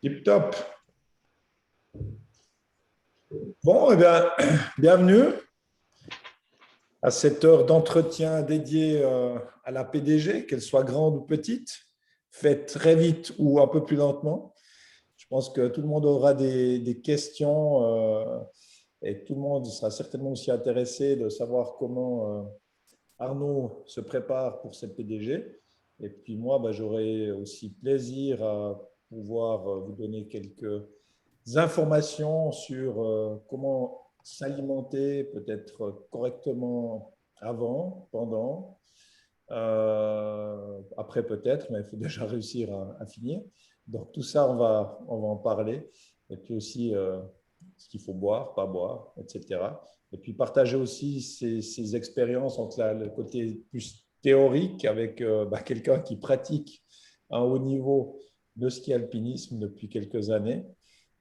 Tip top. Bon, eh bien, bienvenue à cette heure d'entretien dédiée à la PDG, qu'elle soit grande ou petite, faite très vite ou un peu plus lentement. Je pense que tout le monde aura des questions et tout le monde sera certainement aussi intéressé de savoir comment Arnaud se prépare pour cette PDG. Et puis moi, j'aurai aussi plaisir à pouvoir vous donner quelques informations sur comment s'alimenter peut-être correctement avant, pendant, après peut-être, mais il faut déjà réussir à finir. Donc tout ça, on va en parler. Et puis aussi ce qu'il faut boire, pas boire, etc. Et puis partager aussi ces expériences entre le côté plus théorique avec quelqu'un qui pratique un haut niveau de ski alpinisme depuis quelques années.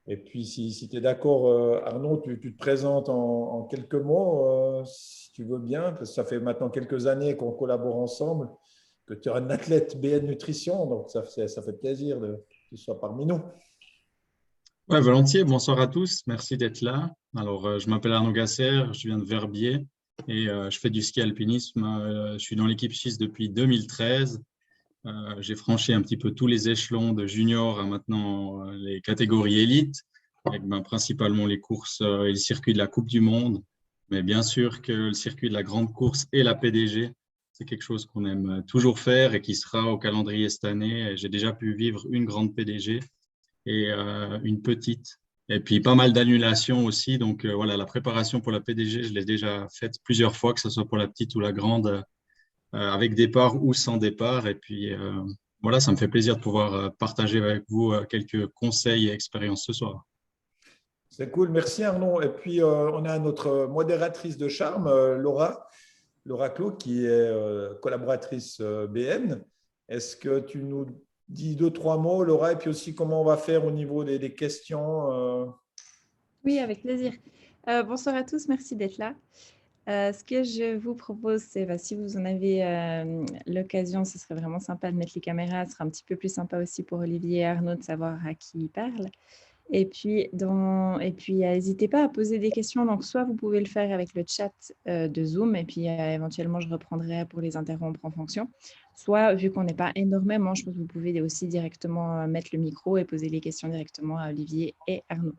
Et puis, si tu es d'accord, Arnaud, tu te présentes en quelques mots, si tu veux bien, parce que ça fait maintenant quelques années qu'on collabore ensemble, que tu es un athlète BN Nutrition, donc ça fait plaisir que tu sois parmi nous. Ouais, volontiers. Bonsoir à tous. Merci d'être là. Alors, je m'appelle Arnaud Gasser, je viens de Verbier et je fais du ski alpinisme. Je suis dans l'équipe suisse depuis 2013. J'ai franchi un petit peu tous les échelons de junior à maintenant les catégories élites, avec principalement les courses et le circuit de la Coupe du Monde. Mais bien sûr que le circuit de la grande course et la PDG, c'est quelque chose qu'on aime toujours faire et qui sera au calendrier cette année. J'ai déjà pu vivre une grande PDG et une petite. Et puis pas mal d'annulations aussi. Donc voilà, la préparation pour la PDG, je l'ai déjà faite plusieurs fois, que ce soit pour la petite ou la grande, avec départ ou sans départ. Et puis voilà, ça me fait plaisir de pouvoir partager avec vous quelques conseils et expériences ce soir. C'est cool, merci Arnaud. Et puis, on a notre modératrice de charme, Laura Clot, qui est collaboratrice BN. Est-ce que tu nous dis deux, trois mots, Laura, et puis aussi comment on va faire au niveau des questions Oui, avec plaisir. Bonsoir à tous, merci d'être là. Ce que je vous propose, c'est si vous en avez l'occasion, ce serait vraiment sympa de mettre les caméras. Ce sera un petit peu plus sympa aussi pour Olivier et Arnaud de savoir à qui ils parlent. Et puis, n'hésitez pas à poser des questions. Donc, soit vous pouvez le faire avec le chat de Zoom, et puis éventuellement, je reprendrai pour les interrompre en fonction. Soit, vu qu'on n'est pas énormément, je pense que vous pouvez aussi directement mettre le micro et poser les questions directement à Olivier et Arnaud.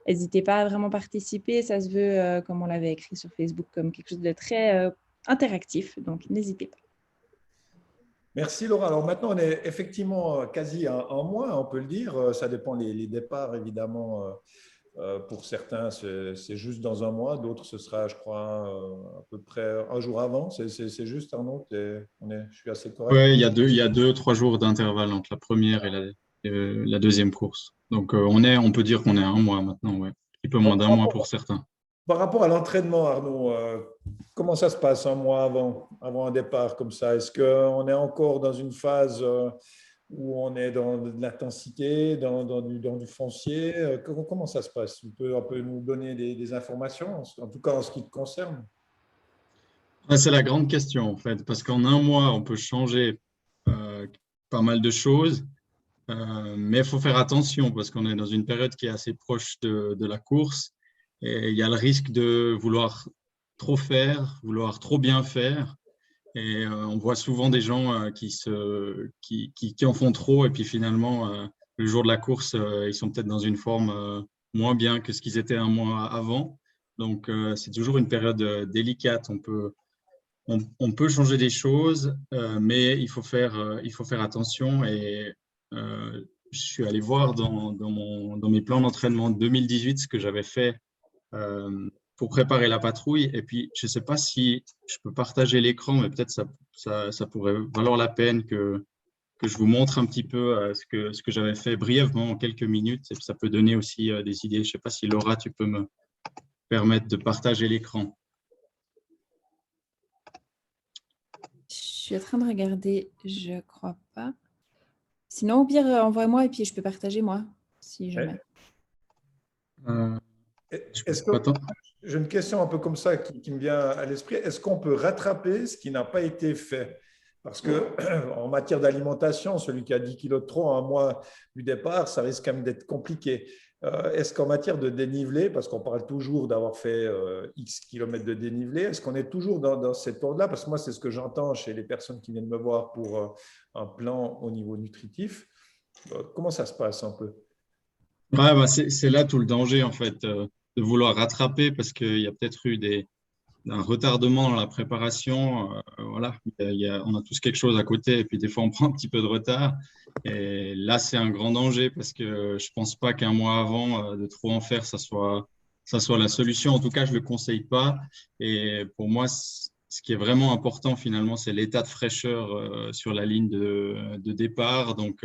N'hésitez pas à vraiment participer. Ça se veut, comme on l'avait écrit sur Facebook, comme quelque chose de très interactif. Donc, n'hésitez pas. Merci Laura. Alors maintenant, on est effectivement quasi un mois, on peut le dire. Ça dépend les départs, évidemment. Pour certains, c'est juste dans un mois. D'autres, ce sera, je crois, à peu près un jour avant. C'est juste, Arnaud, je suis assez correct. Ouais, il y a 2, 3 jours d'intervalle entre la première et la deuxième course. Donc on peut dire qu'on est à un mois maintenant, ouais. Un petit peu moins d'un mois pour certains. Par rapport à l'entraînement, Arnaud, comment ça se passe un mois avant un départ comme ça? Est-ce qu'on est encore dans une phase où on est dans de l'intensité, dans du foncier? Comment ça se passe? Tu peux un peu nous donner des informations, en tout cas en ce qui te concerne? Ouais, c'est la grande question, en fait, parce qu'en un mois, on peut changer euh, pas mal de choses, mais il faut faire attention parce qu'on est dans une période qui est assez proche de la course et il y a le risque de vouloir trop faire, vouloir trop bien faire. Et on voit souvent des gens qui en font trop et puis finalement, le jour de la course, ils sont peut-être dans une forme moins bien que ce qu'ils étaient un mois avant. Donc, c'est toujours une période délicate. On peut changer des choses, mais il faut faire attention. Et je suis allé voir dans mes plans d'entraînement 2018 ce que j'avais fait pour préparer la patrouille. Et puis, je ne sais pas si je peux partager l'écran, mais peut-être ça pourrait valoir la peine que je vous montre un petit peu ce que j'avais fait brièvement en quelques minutes. Et ça peut donner aussi des idées. Je ne sais pas si Laura, tu peux me permettre de partager l'écran. Je suis en train de regarder, je crois pas. Sinon, au pire, envoie-moi et puis je peux partager moi, si jamais. Euh, je peux Est-ce que pas tant- j'ai une question un peu comme ça qui me vient à l'esprit? Est-ce qu'on peut rattraper ce qui n'a pas été fait? Parce qu'en matière d'alimentation, celui qui a 10 kilos de trop en un mois du départ, ça risque quand même d'être compliqué. Est-ce qu'en matière de dénivelé, parce qu'on parle toujours d'avoir fait X kilomètres de dénivelé, est-ce qu'on est toujours dans cette ordre-là? Parce que moi, c'est ce que j'entends chez les personnes qui viennent me voir pour un plan au niveau nutritif. Comment ça se passe un peu? Ouais, bah, c'est là tout le danger, en fait, de vouloir rattraper parce qu'il y a peut-être eu un retardement dans la préparation. Voilà, on a tous quelque chose à côté et puis des fois on prend un petit peu de retard. Et là, c'est un grand danger parce que je pense pas qu'un mois avant de trop en faire, ça soit la solution. En tout cas, je le conseille pas. Et pour moi, ce qui est vraiment important finalement, c'est l'état de fraîcheur sur la ligne de départ. Donc,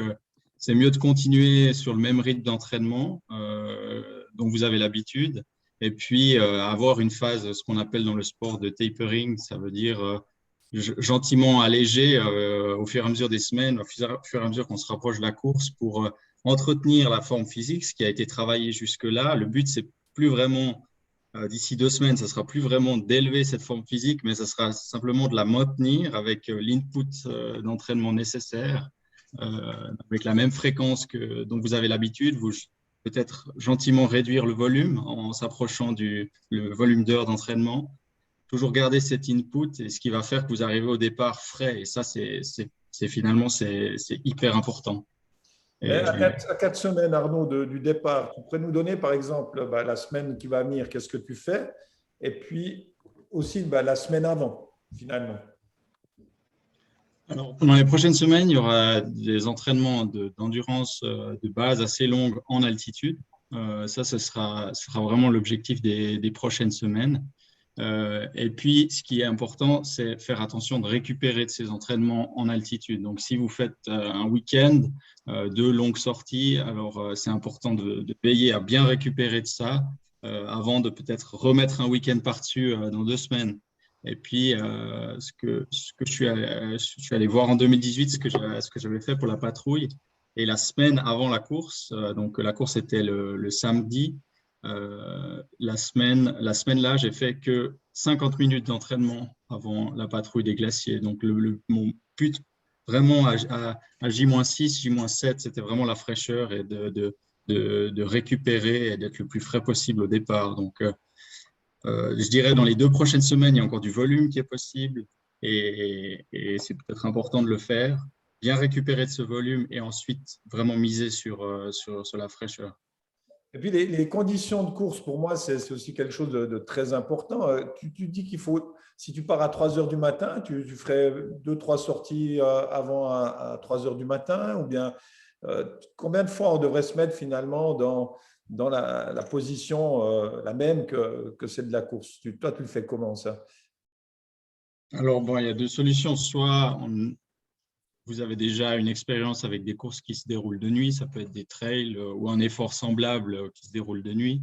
c'est mieux de continuer sur le même rythme d'entraînement dont vous avez l'habitude et puis avoir une phase, ce qu'on appelle dans le sport de tapering, ça veut dire gentiment alléger au fur et à mesure des semaines, au fur et à mesure qu'on se rapproche de la course pour entretenir la forme physique, ce qui a été travaillé jusque-là. Le but, c'est plus vraiment, d'ici 2 semaines, ça sera plus vraiment d'élever cette forme physique, mais ça sera simplement de la maintenir avec l'input d'entraînement nécessaire, avec la même fréquence dont vous avez l'habitude. Vous peut-être gentiment réduire le volume en s'approchant le volume d'heures d'entraînement. Toujours garder cet input et ce qui va faire que vous arrivez au départ frais. Et ça, finalement, c'est hyper important. Et à 4 semaines, Arnaud, du départ, tu pourrais nous donner, par exemple, la semaine qui va venir, qu'est-ce que tu fais? Et puis aussi la semaine avant, finalement. Alors, pendant les prochaines semaines, il y aura des entraînements d'endurance de base assez longues en altitude. Ça sera vraiment l'objectif des prochaines semaines. Et puis, ce qui est important, c'est faire attention de récupérer de ces entraînements en altitude. Donc, si vous faites un week-end, 2 longues sorties, alors c'est important de veiller à bien récupérer de ça avant de peut-être remettre un week-end par-dessus dans 2 semaines. Et puis, ce que je suis allé voir en 2018, ce que j'avais fait pour la patrouille. Et la semaine avant la course, donc la course était le samedi, la semaine là, j'ai fait que 50 minutes d'entraînement avant la patrouille des glaciers. Donc, mon but vraiment à J-6, J-7, c'était vraiment la fraîcheur et de récupérer et d'être le plus frais possible au départ. Donc, je dirais dans les 2 prochaines semaines, il y a encore du volume qui est possible et c'est peut-être important de le faire, bien récupérer de ce volume et ensuite vraiment miser sur la fraîcheur. Et puis, les conditions de course, pour moi, c'est aussi quelque chose de très important. Tu dis qu'il faut, si tu pars à 3 heures du matin, tu ferais 2-3 sorties avant à 3 heures du matin, ou bien combien de fois on devrait se mettre finalement dans la position la même que celle de la course? Toi, tu le fais comment ça? Alors, bon, il y a 2 solutions. Soit vous avez déjà une expérience avec des courses qui se déroulent de nuit, ça peut être des trails ou un effort semblable qui se déroule de nuit.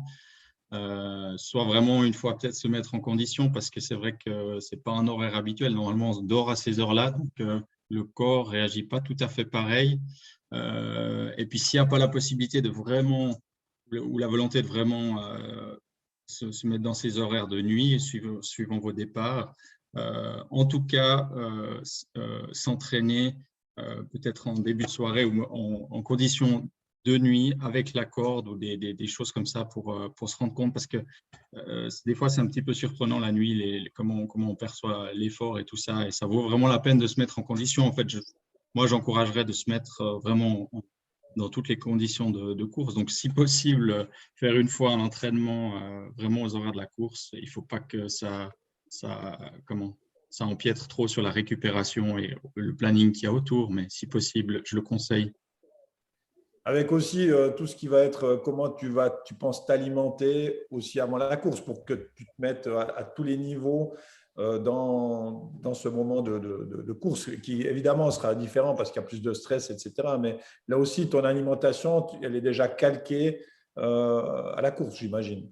Soit vraiment une fois peut-être se mettre en condition parce que c'est vrai que c'est pas un horaire habituel. Normalement, on dort à ces heures-là, donc le corps réagit pas tout à fait pareil. Et puis, s'il n'y a pas la possibilité de vraiment ou la volonté de vraiment se mettre dans ces horaires de nuit, suivant vos départs, en tout cas, s'entraîner peut-être en début de soirée ou en conditions de nuit avec la corde ou des choses comme ça pour se rendre compte parce que des fois c'est un petit peu surprenant la nuit comment on perçoit l'effort et tout ça et ça vaut vraiment la peine de se mettre en condition. En fait, moi j'encouragerais de se mettre vraiment dans toutes les conditions de course. Donc si possible, faire une fois un entraînement vraiment aux horaires de la course, il ne faut pas que ça empiètre trop sur la récupération et le planning qu'il y a autour, mais si possible, je le conseille. Avec aussi tout ce qui va être comment tu penses t'alimenter aussi avant la course pour que tu te mettes à tous les niveaux dans ce moment de course qui évidemment sera différent parce qu'il y a plus de stress, etc. Mais là aussi, ton alimentation, elle est déjà calquée à la course, j'imagine.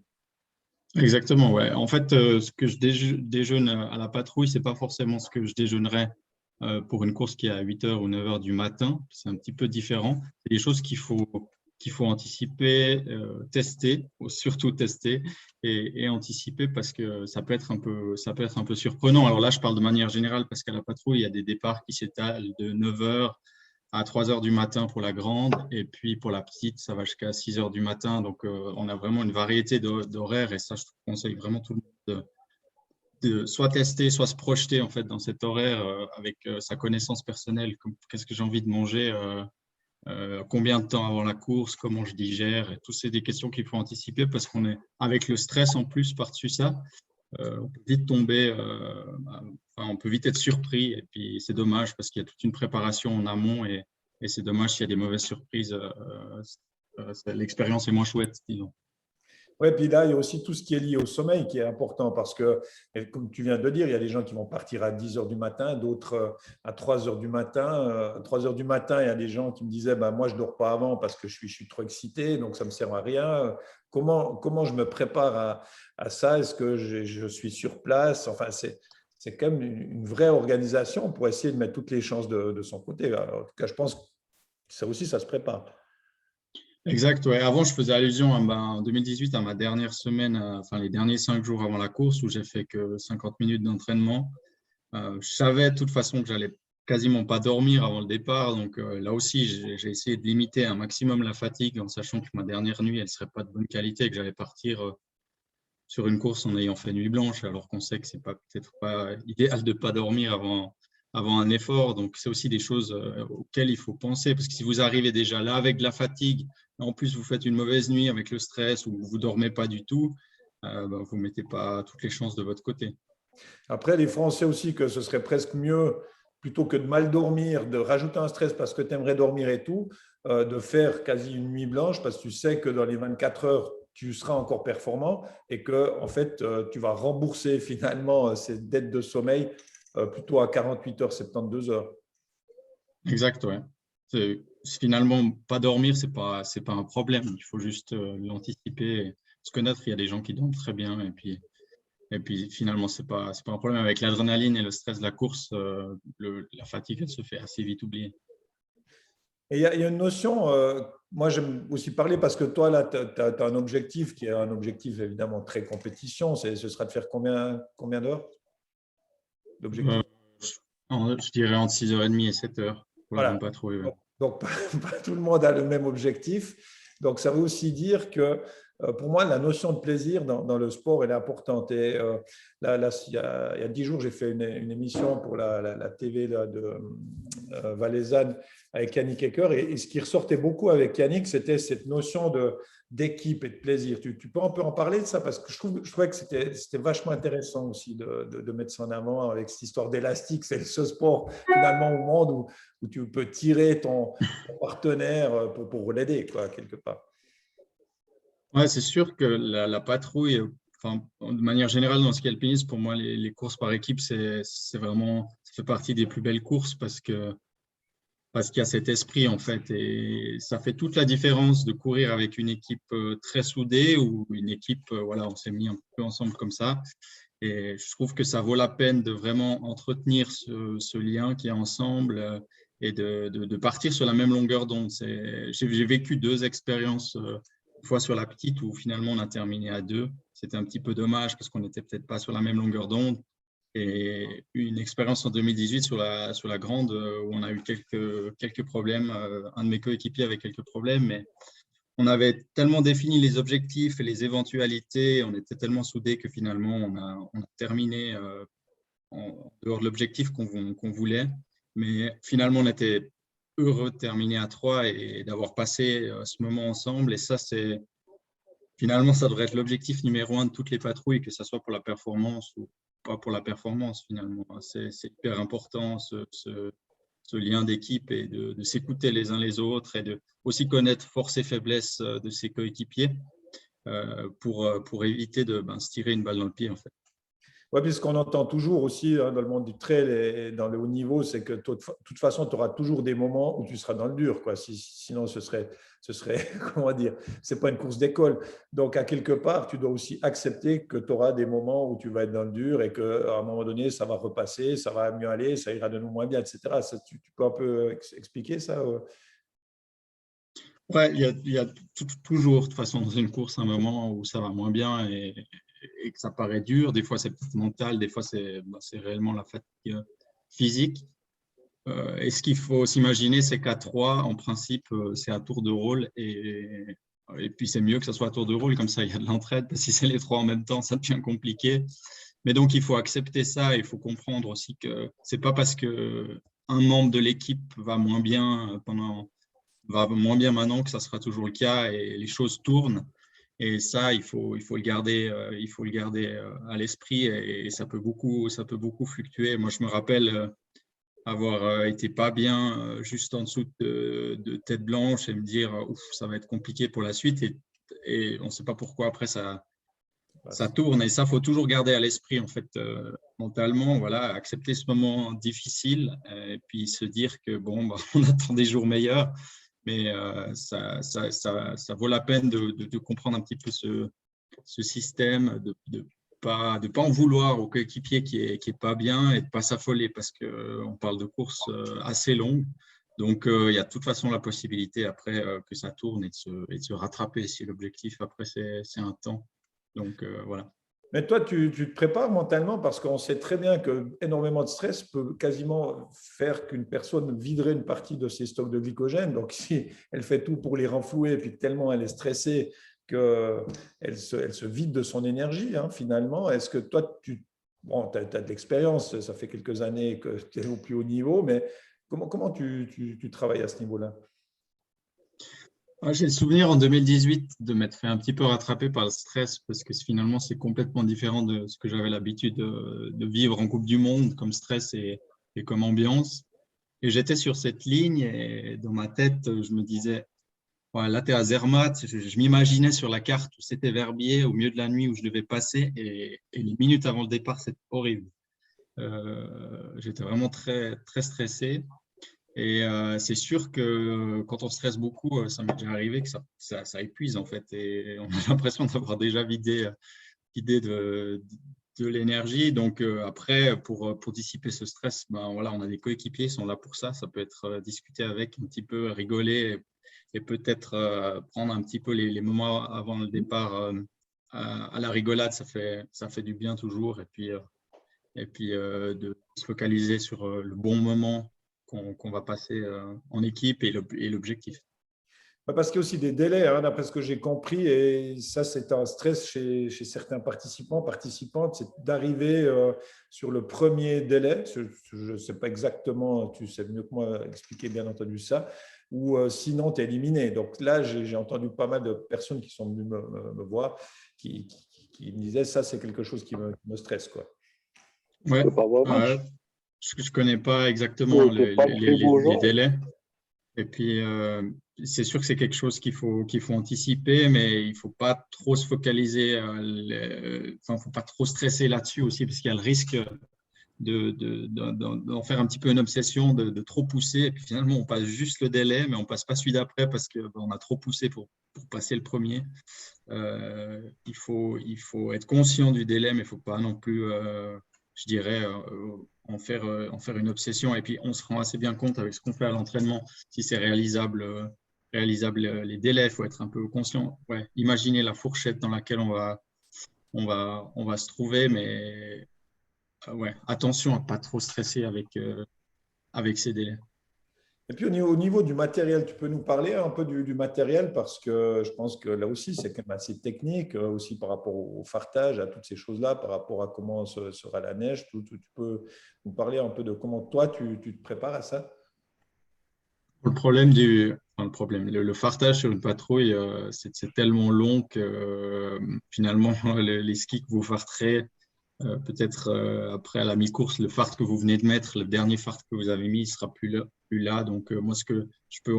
Exactement, ouais. En fait, ce que je déjeune à la patrouille, c'est pas forcément ce que je déjeunerais pour une course qui est à 8 h ou 9 h du matin. C'est un petit peu différent. C'est des choses qu'il qu'il faut anticiper, tester, surtout tester et anticiper parce que ça peut être un peu surprenant. Alors là, je parle de manière générale parce qu'à la patrouille, il y a des départs qui s'étalent de 9 heures à 3 heures du matin pour la grande et puis pour la petite, ça va jusqu'à 6 heures du matin. Donc, on a vraiment une variété d'horaires et ça, je conseille vraiment tout le monde de soit tester, soit se projeter en fait dans cet horaire avec sa connaissance personnelle. Qu'est-ce que j'ai envie de manger combien de temps avant la course, comment je digère, et tout c'est des questions qu'il faut anticiper parce qu'on est avec le stress en plus par-dessus ça, on peut vite tomber, on peut vite être surpris et puis c'est dommage parce qu'il y a toute une préparation en amont et c'est dommage s'il y a des mauvaises surprises, l'expérience est moins chouette, disons. Oui, puis là, il y a aussi tout ce qui est lié au sommeil qui est important parce que, comme tu viens de le dire, il y a des gens qui vont partir à 10 heures du matin, d'autres à 3 heures du matin. 3 heures du matin, il y a des gens qui me disaient moi, je ne dors pas avant parce que je suis trop excité, donc ça ne me sert à rien. Comment je me prépare à ça? Est-ce que je suis sur place? Enfin, c'est quand même une vraie organisation pour essayer de mettre toutes les chances de son côté. En tout cas, je pense que ça aussi, ça se prépare. Exact, ouais. Avant, je faisais allusion en 2018 à ma dernière semaine, enfin les derniers 5 jours avant la course où j'ai fait que 50 minutes d'entraînement. Je savais de toute façon que j'allais quasiment pas dormir avant le départ. Donc là aussi, j'ai essayé de limiter un maximum la fatigue en sachant que ma dernière nuit, elle ne serait pas de bonne qualité et que j'allais partir sur une course en ayant fait nuit blanche, alors qu'on sait que c'est peut-être pas idéal de ne pas dormir avant un effort. Donc, c'est aussi des choses auxquelles il faut penser parce que si vous arrivez déjà là avec de la fatigue, en plus vous faites une mauvaise nuit avec le stress ou vous ne dormez pas du tout, vous ne mettez pas toutes les chances de votre côté. Après, les Français aussi, que ce serait presque mieux, plutôt que de mal dormir, de rajouter un stress parce que tu aimerais dormir et tout, de faire quasi une nuit blanche parce que tu sais que dans les 24 heures, tu seras encore performant et que en fait, tu vas rembourser finalement ces dettes de sommeil plutôt à 48 heures, 72 heures. Exact, ouais. Finalement, pas dormir, c'est pas un problème. Il faut juste l'anticiper, se connaître. Il y a des gens qui dorment très bien et puis finalement, c'est pas un problème. Avec l'adrénaline et le stress de la course, la fatigue, elle se fait assez vite oublier. Et il y a une notion, moi j'aime aussi parler parce que toi, là, tu as un objectif qui est un objectif évidemment très compétition. Ce sera de faire combien d'heures d'objectif? Je dirais entre 6h30 et 7h pour la grande Voilà. patrouille. Ouais. Donc, pas tout le monde a le même objectif. Donc, ça veut aussi dire que pour moi, la notion de plaisir dans le sport, elle est importante. Et là, il y a 10 jours, j'ai fait une émission pour la TV là, de Valaisanne avec Yannick Ecker. Et ce qui ressortait beaucoup avec Yannick, c'était cette notion d'équipe et de plaisir. Tu peux un peu en parler de ça parce que je trouvais que c'était vachement intéressant aussi de mettre ça en avant avec cette histoire d'élastique. C'est ce sport finalement au monde où tu peux tirer ton partenaire pour l'aider, quoi, quelque part. Ouais, c'est sûr que la patrouille, enfin, de manière générale, dans le ski alpinisme, pour moi, les courses par équipe, c'est vraiment, ça fait partie des plus belles courses parce qu'il y a cet esprit, en fait. Et ça fait toute la différence de courir avec une équipe très soudée ou une équipe, voilà, on s'est mis un peu ensemble comme ça. Et je trouve que ça vaut la peine de vraiment entretenir ce lien qui est ensemble et de partir sur la même longueur d'onde. J'ai vécu 2 expériences, une fois sur la petite où finalement on a terminé à 2. C'était un petit peu dommage parce qu'on n'était peut-être pas sur la même longueur d'onde. Et une expérience en 2018 sur la grande où on a eu quelques problèmes. Un de mes coéquipiers avait quelques problèmes, mais on avait tellement défini les objectifs et les éventualités, on était tellement soudés que finalement, on a terminé en dehors de l'objectif qu'on voulait. Mais finalement, on était heureux de terminer à 3 et d'avoir passé ce moment ensemble. Et ça, finalement, ça devrait être l'objectif numéro 1 de toutes les patrouilles, que ce soit pour la performance ou pas pour la performance, finalement. C'est hyper important, ce lien d'équipe et de s'écouter les uns les autres et de aussi connaître forces et faiblesses de ses coéquipiers pour éviter de se tirer une balle dans le pied, en fait. Oui, puis ce qu'on entend toujours aussi dans le monde du trail et dans le haut niveau, c'est que de toute façon, tu auras toujours des moments où tu seras dans le dur, quoi. Sinon, ce serait comment dire, c'est pas une course d'école. Donc, à quelque part, tu dois aussi accepter que tu auras des moments où tu vas être dans le dur et qu'à un moment donné, ça va repasser, ça va mieux aller, ça ira de nous moins bien, etc. Ça, tu peux un peu expliquer ça? Ouais, il y a toujours, de toute façon, dans une course, un moment où ça va moins bien et que ça paraît dur. Des fois, c'est peut-être mental, des fois, c'est réellement la fatigue physique. Et ce qu'il faut s'imaginer, c'est qu'à trois, en principe, c'est à tour de rôle. Et puis, c'est mieux que ce soit à tour de rôle, comme ça, il y a de l'entraide. Parce que si c'est les trois en même temps, ça devient compliqué. Mais donc, il faut accepter ça. Il faut comprendre aussi que c'est pas parce que un membre de l'équipe va moins bien maintenant que ça sera toujours le cas et les choses tournent. Et ça, il faut le garder à l'esprit et ça peut beaucoup fluctuer. Moi, je me rappelle avoir été pas bien juste en dessous de tête blanche et me dire ouf, ça va être compliqué pour la suite et on ne sait pas pourquoi après ça tourne et ça faut toujours garder à l'esprit en fait mentalement, voilà, accepter ce moment difficile et puis se dire que bon bah, on attend des jours meilleurs mais ça vaut la peine de comprendre un petit peu ce système, de pas en vouloir au coéquipier qui est pas bien et de pas s'affoler parce qu'on parle de courses assez longues. Donc, il y a de toute façon la possibilité après que ça tourne et de se rattraper si l'objectif après c'est un temps. Donc, voilà. Mais toi, tu te prépares mentalement parce qu'on sait très bien que énormément de stress peut quasiment faire qu'une personne viderait une partie de ses stocks de glycogène. Donc, si elle fait tout pour les renflouer, et puis tellement elle est stressée qu'elle se vide de son énergie, hein, finalement, est-ce que toi, bon, tu as de l'expérience, ça fait quelques années que tu es au plus haut niveau, mais comment tu travailles à ce niveau-là? J'ai le souvenir en 2018 de m'être fait un petit peu rattraper par le stress parce que finalement c'est complètement différent de ce que j'avais l'habitude de vivre en Coupe du Monde comme stress et comme ambiance. Et j'étais sur cette ligne et dans ma tête, je me disais, ouais, là tu es à Zermatt, je m'imaginais sur la carte où c'était Verbier au milieu de la nuit où je devais passer et les minutes avant le départ, c'était horrible. J'étais vraiment très, très stressé. Et c'est sûr que quand on stresse beaucoup, ça m'est déjà arrivé que ça épuise en fait. Et on a l'impression d'avoir déjà vidé de l'énergie. Donc après, pour dissiper ce stress, ben, voilà, on a des coéquipiers qui sont là pour ça. Ça peut être discuter avec, un petit peu rigoler et peut-être prendre un petit peu les moments avant le départ à la rigolade. Ça fait du bien toujours. Et puis de se focaliser sur le bon moment qu'on va passer en équipe et l'objectif. Parce qu'il y a aussi des délais, hein, d'après ce que j'ai compris, et ça, c'est un stress chez certains participants, participantes, c'est d'arriver sur le premier délai. Je ne sais pas exactement, tu sais mieux que moi expliquer bien entendu ça, ou sinon tu es éliminé. Donc là, j'ai entendu pas mal de personnes qui sont venues me voir, qui me disaient ça, c'est quelque chose qui me stresse, quoi. Ouais, je ne connais pas exactement les délais. Et puis, c'est sûr que c'est quelque chose qu'il faut anticiper, mais il ne faut pas trop se focaliser, enfin, faut pas trop stresser là-dessus aussi, parce qu'il y a le risque d'en faire un petit peu une obsession, de trop pousser. Et puis finalement, on passe juste le délai, mais on ne passe pas celui d'après parce qu'on a trop poussé pour passer le premier. Il faut être conscient du délai, mais il ne faut pas non plus, je dirais, en faire une obsession. Et puis, on se rend assez bien compte avec ce qu'on fait à l'entraînement, si c'est réalisable les délais. Il faut être un peu conscient. Ouais, imaginez la fourchette dans laquelle on va se trouver, mais ouais, attention à ne pas trop stresser avec ces délais. Et puis au niveau du matériel, tu peux nous parler un peu du matériel parce que je pense que là aussi, c'est quand même assez technique, aussi par rapport au fartage, à toutes ces choses-là, par rapport à comment sera la neige. Tu peux nous parler un peu de comment toi, tu te prépares à ça? Le fartage sur une patrouille, c'est tellement long que finalement, les skis que vous farterez, peut-être après à la mi-course, le fart que vous venez de mettre, le dernier fart que vous avez mis, il ne sera plus là, plus là. Donc, moi, ce que je peux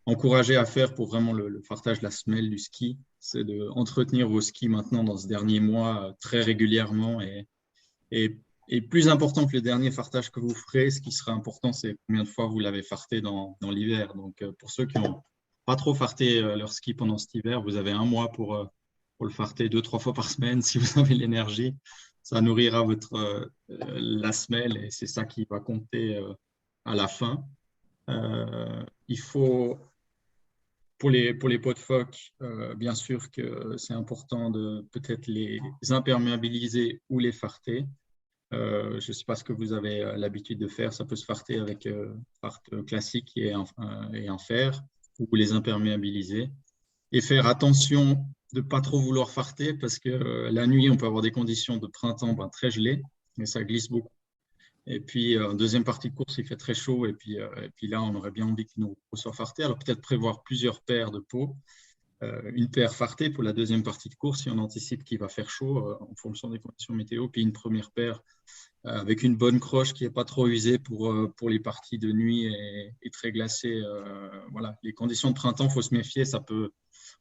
encourager à faire pour vraiment le fartage, la semelle du ski, c'est d'entretenir vos skis maintenant dans ce dernier mois très régulièrement. Et plus important que le dernier fartage que vous ferez, ce qui sera important, c'est combien de fois vous l'avez farté dans l'hiver. Donc, pour ceux qui n'ont pas trop farté leur ski pendant cet hiver, vous avez un mois pour le farter 2-3 fois par semaine si vous avez l'énergie. Ça nourrira la semelle et c'est ça qui va compter à la fin. Il faut pour les pots de phoque, bien sûr que c'est important de peut-être les imperméabiliser ou les farter. Je ne sais pas ce que vous avez l'habitude de faire. Ça peut se farter avec farte classique et en fer ou les imperméabiliser. Et faire attention de ne pas trop vouloir farter parce que la nuit, on peut avoir des conditions de printemps très gelées et ça glisse beaucoup. Et puis, en deuxième partie de course, il fait très chaud. Et puis là, on aurait bien envie que nos pots soient fartés. Alors, peut-être prévoir plusieurs paires de pots. Une paire fartée pour la deuxième partie de course si on anticipe qu'il va faire chaud en fonction des conditions météo. Puis une première paire avec une bonne croche qui n'est pas trop usée pour les parties de nuit et très glacées. Voilà. Les conditions de printemps, il faut se méfier.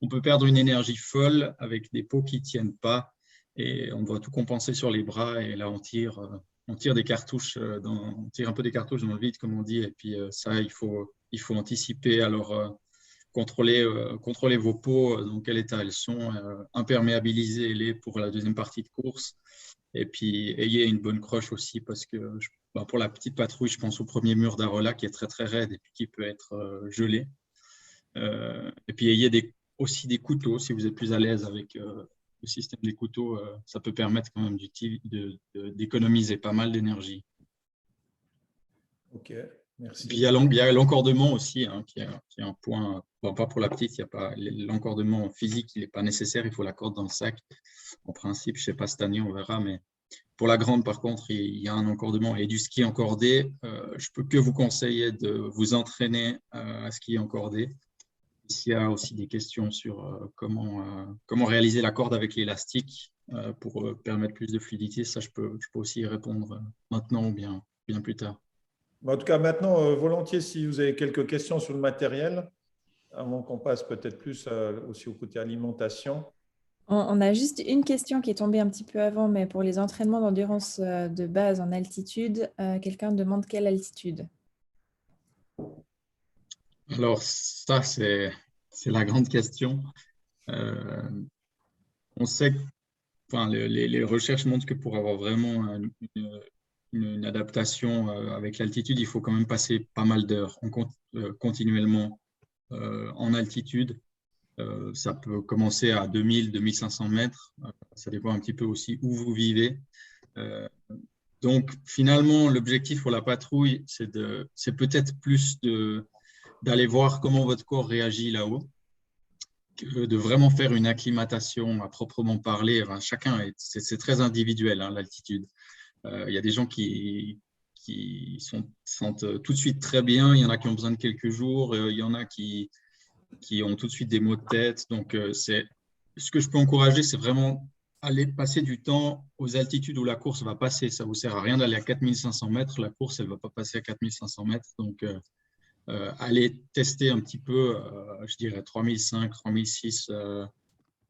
On peut perdre une énergie folle avec des pots qui ne tiennent pas. Et on doit tout compenser sur les bras. Et là, on tire des cartouches, on tire un peu des cartouches dans le vide, comme on dit. Et puis ça, il faut anticiper. Alors, contrôlez vos pots, dans quel état elles sont, imperméabilisez-les pour la deuxième partie de course. Et puis, ayez une bonne croche aussi, parce que pour la petite patrouille, je pense au premier mur d'Arola qui est très, très raide et puis qui peut être gelé. Et puis, ayez aussi des couteaux, si vous êtes plus à l'aise avec le système des couteaux, ça peut permettre quand même d'économiser pas mal d'énergie. Ok, merci. Puis il y a l'encordement aussi, hein, qui est un point, pas pour la petite, il y a pas l'encordement physique, il n'est pas nécessaire, il faut la corde dans le sac. En principe, je ne sais pas cette année, on verra, mais pour la grande, par contre, il y a un encordement et du ski encordé. Je ne peux que vous conseiller de vous entraîner à ski encordé. S'il y a aussi des questions sur comment réaliser la corde avec l'élastique pour permettre plus de fluidité, ça, je peux aussi y répondre maintenant ou bien plus tard. En tout cas, maintenant, volontiers, si vous avez quelques questions sur le matériel, avant qu'on passe peut-être plus aussi au côté alimentation. On a juste une question qui est tombée un petit peu avant, mais pour les entraînements d'endurance de base en altitude, quelqu'un demande quelle altitude? Alors, ça, c'est la grande question. On sait que les recherches montrent que pour avoir vraiment une adaptation avec l'altitude, il faut quand même passer pas mal d'heures continuellement en altitude. Ça peut commencer à 2000, 2500 mètres. Ça dépend un petit peu aussi où vous vivez. Donc, finalement, l'objectif pour la patrouille, c'est peut-être plus d'aller voir comment votre corps réagit là-haut, de vraiment faire une acclimatation à proprement parler. Enfin, c'est très individuel, hein, l'altitude. Il y a des gens qui se sentent tout de suite très bien. Il y en a qui ont besoin de quelques jours. Il y en a qui ont tout de suite des maux de tête. Donc, ce que je peux encourager, c'est vraiment aller passer du temps aux altitudes où la course va passer. Ça ne vous sert à rien d'aller à 4500 mètres. La course, elle ne va pas passer à 4500 mètres. Donc, aller tester un petit peu, je dirais 3005, 3006,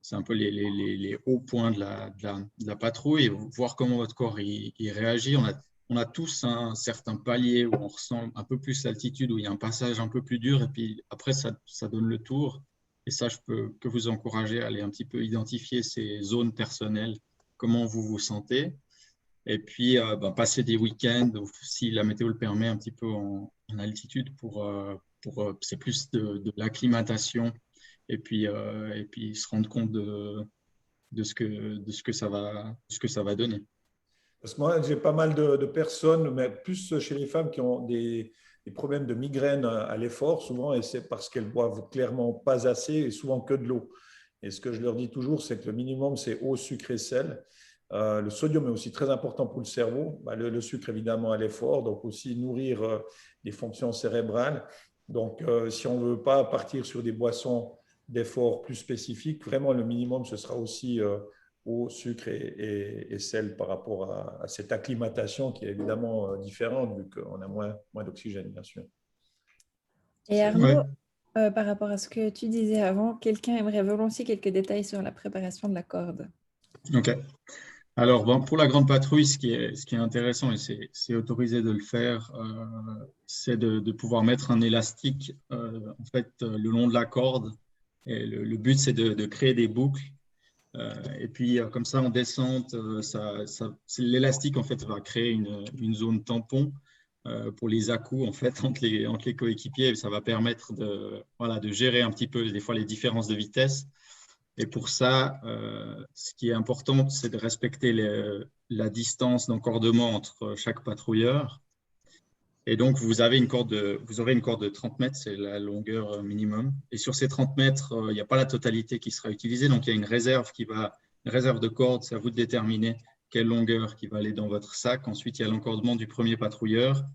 c'est un peu les hauts points de la patrouille et voir comment votre corps y réagit. On a tous un certain palier où on ressent un peu plus l'altitude, où il y a un passage un peu plus dur, et puis après, ça donne le tour. Et ça, je peux que vous encourager à aller un petit peu identifier ces zones personnelles, comment vous vous sentez. Et puis, passer des week-ends, si la météo le permet, un petit peu en altitude c'est plus de l'acclimatation et puis se rendre compte de ce que ça va donner. Parce que moi, j'ai pas mal de personnes, mais plus chez les femmes qui ont des problèmes de migraine à l'effort, souvent, et c'est parce qu'elles boivent clairement pas assez et souvent que de l'eau. Et ce que je leur dis toujours, c'est que le minimum, c'est eau, sucre et sel. Le sodium est aussi très important pour le cerveau. Le sucre, évidemment, à l'effort, donc aussi nourrir les fonctions cérébrales. Donc, si on ne veut pas partir sur des boissons d'effort plus spécifiques, vraiment, le minimum, ce sera aussi eau, sucre et sel par rapport à cette acclimatation qui est évidemment différente vu qu'on a moins d'oxygène, bien sûr. Et Arnaud, Ouais. par rapport à ce que tu disais avant, quelqu'un aimerait volontiers quelques détails sur la préparation de la corde. OK. Alors, pour la grande patrouille, ce qui est intéressant, et c'est autorisé de le faire, c'est de pouvoir mettre un élastique en fait, le long de la corde. Et le but, c'est de créer des boucles. Et puis, comme ça, en descente, l'élastique en fait, va créer une zone tampon pour les à-coups en fait, entre les coéquipiers. Ça va permettre de gérer un petit peu des fois les différences de vitesse. Et pour ça, ce qui est important, c'est de respecter la distance d'encordement entre chaque patrouilleur. Et donc, vous aurez une corde de 30 mètres, c'est la longueur minimum. Et sur ces 30 mètres, il n'y a pas la totalité qui sera utilisée. Donc, il y a une réserve de corde. C'est à vous de déterminer quelle longueur qui va aller dans votre sac. Ensuite, il y a l'encordement du premier patrouilleur.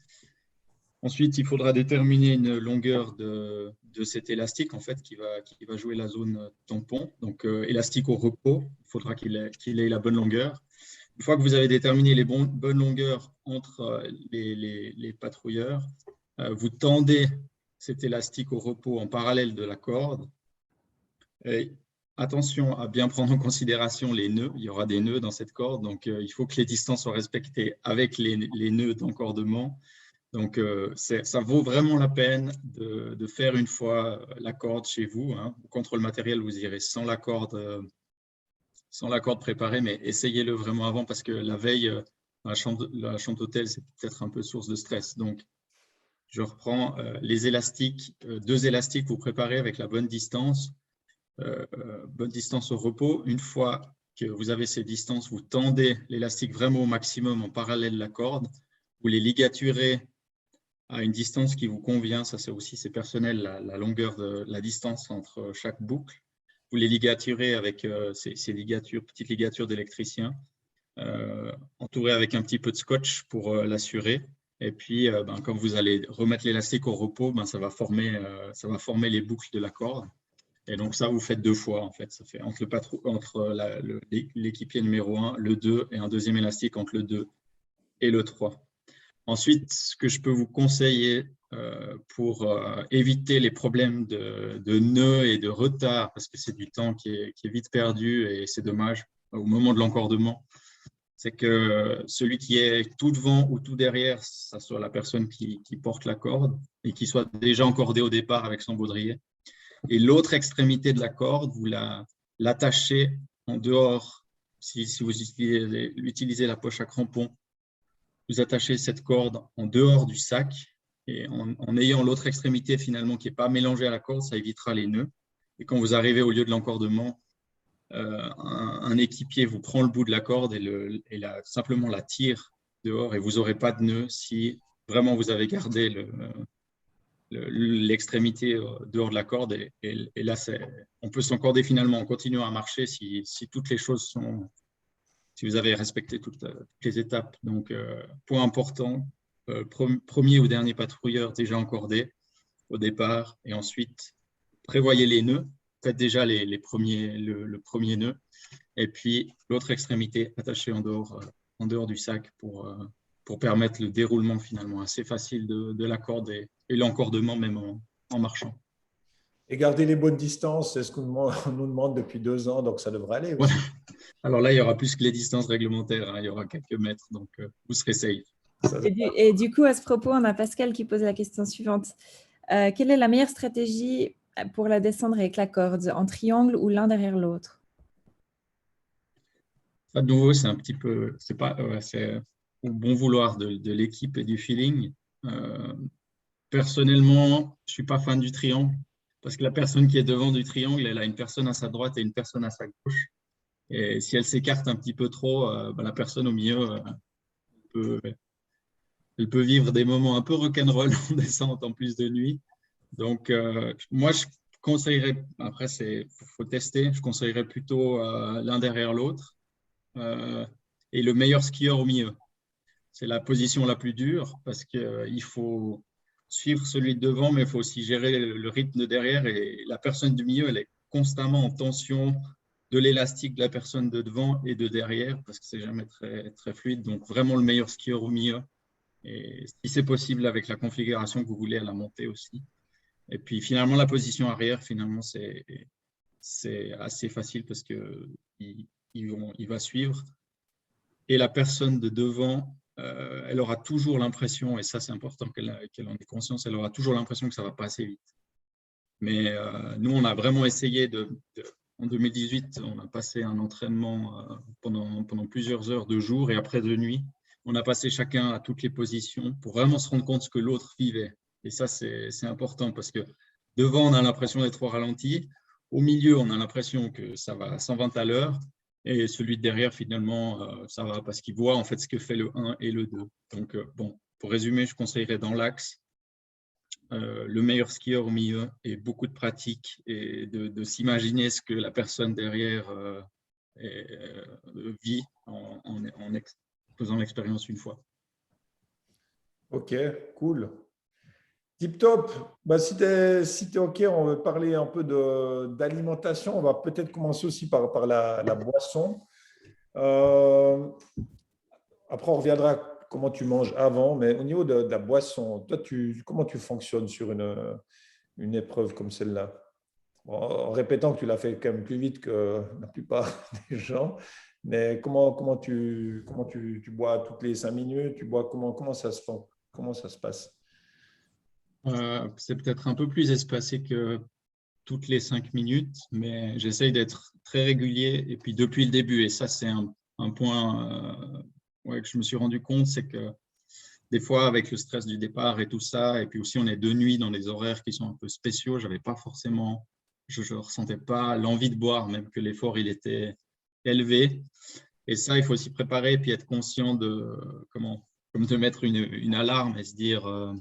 Ensuite, il faudra déterminer une longueur de cet élastique en fait, qui va jouer la zone tampon. Donc, élastique au repos, il faudra qu'il ait la bonne longueur. Une fois que vous avez déterminé les bonnes longueurs entre les patrouilleurs, vous tendez cet élastique au repos en parallèle de la corde. Et attention à bien prendre en considération les nœuds. Il y aura des nœuds dans cette corde, donc il faut que les distances soient respectées avec les nœuds d'encordement. Donc, ça vaut vraiment la peine de faire une fois la corde chez vous. Hein. Contre le matériel, vous irez sans la corde préparée, mais essayez-le vraiment avant parce que la veille, la chambre d'hôtel, c'est peut-être un peu source de stress. Donc, je reprends les élastiques, 2 élastiques, vous préparez avec la bonne distance au repos. Une fois que vous avez ces distances, vous tendez l'élastique vraiment au maximum en parallèle de la corde. Vous les ligaturez à une distance qui vous convient, ça c'est personnel, la longueur de la distance entre chaque boucle. Vous les ligaturez avec ces petites ligatures d'électricien, entourées avec un petit peu de scotch pour l'assurer. Et puis, quand vous allez remettre l'élastique au repos, ça va former les boucles de la corde. Et donc ça, vous faites 2 fois en fait. Ça fait entre l'équipier numéro 1, le 2 et un deuxième élastique entre le 2 et le 3. Ensuite, ce que je peux vous conseiller pour éviter les problèmes de nœuds et de retard, parce que c'est du temps qui est vite perdu et c'est dommage au moment de l'encordement, c'est que celui qui est tout devant ou tout derrière, ça soit la personne qui porte la corde et qui soit déjà encordé au départ avec son baudrier. Et l'autre extrémité de la corde, vous l'attachez en dehors. Si vous utilisez la poche à crampons, vous attachez cette corde en dehors du sac et en ayant l'autre extrémité finalement qui n'est pas mélangée à la corde, ça évitera les nœuds. Et quand vous arrivez au lieu de l'encordement, un équipier vous prend le bout de la corde et simplement la tire dehors et vous n'aurez pas de nœud si vraiment vous avez gardé l'extrémité dehors de la corde. Et là, on peut s'encorder finalement en continuant à marcher si toutes les choses sont... si vous avez respecté toutes les étapes. Donc, point important, premier ou dernier patrouilleur déjà encordé au départ, et ensuite, prévoyez les nœuds, faites déjà le premier nœud, et puis l'autre extrémité attachée en dehors du sac pour permettre le déroulement finalement assez facile de la corde et l'encordement même en marchant. Et garder les bonnes distances, c'est ce qu'on nous demande depuis 2 ans, donc ça devrait aller aussi. Ouais. Alors là, il y aura plus que les distances réglementaires, hein, il y aura quelques mètres, donc vous serez safe. Et du coup, à ce propos, on a Pascal qui pose la question suivante. Quelle est la meilleure stratégie pour la descendre avec la corde, en triangle ou l'un derrière l'autre? À nouveau, c'est un petit peu, c'est au bon vouloir de l'équipe et du feeling. Personnellement, je ne suis pas fan du triangle parce que la personne qui est devant du triangle, elle a une personne à sa droite et une personne à sa gauche. Et si elle s'écarte un petit peu trop, la personne au milieu, elle peut vivre des moments un peu rock'n'roll en descente en plus de nuit. Donc, moi, je conseillerais, après, faut tester, je conseillerais plutôt l'un derrière l'autre et le meilleur skieur au milieu. C'est la position la plus dure parce qu'il faut suivre celui de devant, mais il faut aussi gérer le rythme de derrière et la personne du milieu, elle est constamment en tension de l'élastique de la personne de devant et de derrière parce que c'est jamais très, très fluide. Donc, vraiment le meilleur skieur au milieu. Et si c'est possible avec la configuration que vous voulez à la montée aussi. Et puis finalement, la position arrière, finalement, c'est assez facile parce qu'il va suivre. Et la personne de devant, elle aura toujours l'impression, et ça c'est important qu'elle en ait conscience, elle aura toujours l'impression que ça va pas assez vite. Mais nous, on a vraiment essayé en 2018, on a passé un entraînement pendant plusieurs heures de jour et après de nuit on a passé chacun à toutes les positions pour vraiment se rendre compte de ce que l'autre vivait. Et ça, c'est important parce que devant, on a l'impression d'être au ralenti. Au milieu, on a l'impression que ça va à 120 à l'heure. Et celui de derrière, finalement, ça va parce qu'il voit en fait ce que fait le 1 et le 2. Donc, bon, pour résumer, je conseillerais dans l'axe le meilleur skieur au milieu et beaucoup de pratique et de s'imaginer ce que la personne derrière vit en faisant l'expérience une fois. Ok, cool. Tip top. Bah, si tu es OK, on va parler un peu d'alimentation. On va peut-être commencer aussi par la boisson. Après, on reviendra à comment tu manges avant, mais au niveau de la boisson, toi, comment tu fonctionnes sur une épreuve comme celle-là? Bon, en répétant que tu l'as fait quand même plus vite que la plupart des gens, mais comment tu bois toutes les 5 minutes? Tu bois comment ça se fait? Comment ça se passe? C'est peut-être un peu plus espacé que toutes les 5 minutes, mais j'essaye d'être très régulier et puis depuis le début. Et ça, c'est un point que je me suis rendu compte, c'est que des fois, avec le stress du départ et tout ça, et puis aussi on est de nuit dans des horaires qui sont un peu spéciaux, j'avais pas forcément, je ressentais pas l'envie de boire, même que l'effort il était élevé. Et ça, il faut s'y préparer et puis être conscient de comme de mettre une alarme et se dire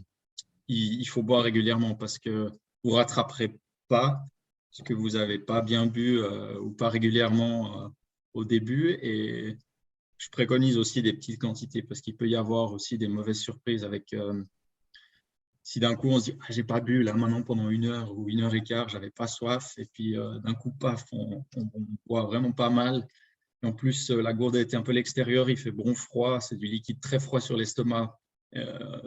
il faut boire régulièrement parce que vous ne rattraperez pas ce que vous n'avez pas bien bu ou pas régulièrement au début. Et je préconise aussi des petites quantités parce qu'il peut y avoir aussi des mauvaises surprises avec si d'un coup on se dit ah, j'ai pas bu là maintenant pendant 1 heure ou 1 heure et quart, j'avais pas soif et puis d'un coup paf, on boit vraiment pas mal. Et en plus, la gourde était un peu l'extérieur, il fait bon froid, c'est du liquide très froid sur l'estomac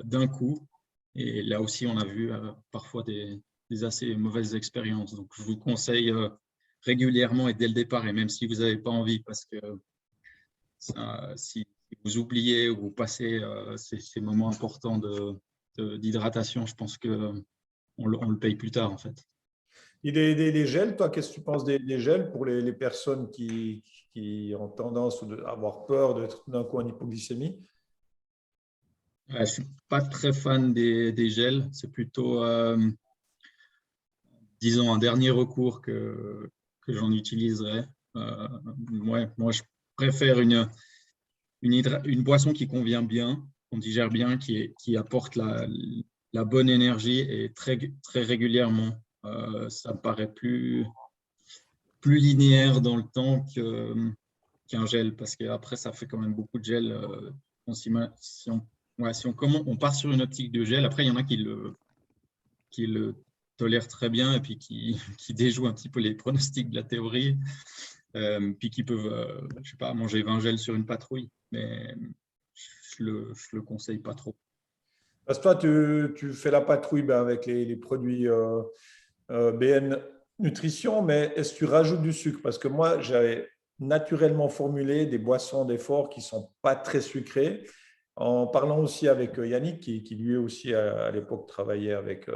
d'un coup. Et là aussi, on a vu parfois des assez mauvaises expériences. Donc, je vous conseille régulièrement et dès le départ, et même si vous n'avez pas envie, parce que si vous oubliez ou vous passez ces moments importants d'hydratation, je pense qu'on le paye plus tard, en fait. Et des gels, toi, qu'est-ce que tu penses des gels pour les personnes qui ont tendance à avoir peur d'être tout d'un coup en hypoglycémie? Je ne suis pas très fan des gels. C'est plutôt, disons, un dernier recours que j'en utiliserai. Moi, je préfère une boisson qui convient bien, qu'on digère bien, qui apporte la bonne énergie et très, très régulièrement. Ça me paraît plus linéaire dans le temps qu'un gel, parce qu'après, ça fait quand même beaucoup de gel. Si on part sur une optique de gel, après, il y en a qui le tolèrent très bien et puis qui déjouent un petit peu les pronostics de la théorie, puis qui peuvent, je sais pas, manger 20 gels sur une patrouille, mais je le conseille pas trop. Parce que toi, tu fais la patrouille avec les produits BN Nutrition, mais est-ce que tu rajoutes du sucre? Parce que moi, j'avais naturellement formulé des boissons d'effort qui ne sont pas très sucrées. En parlant aussi avec Yannick, qui lui aussi à l'époque travaillait avec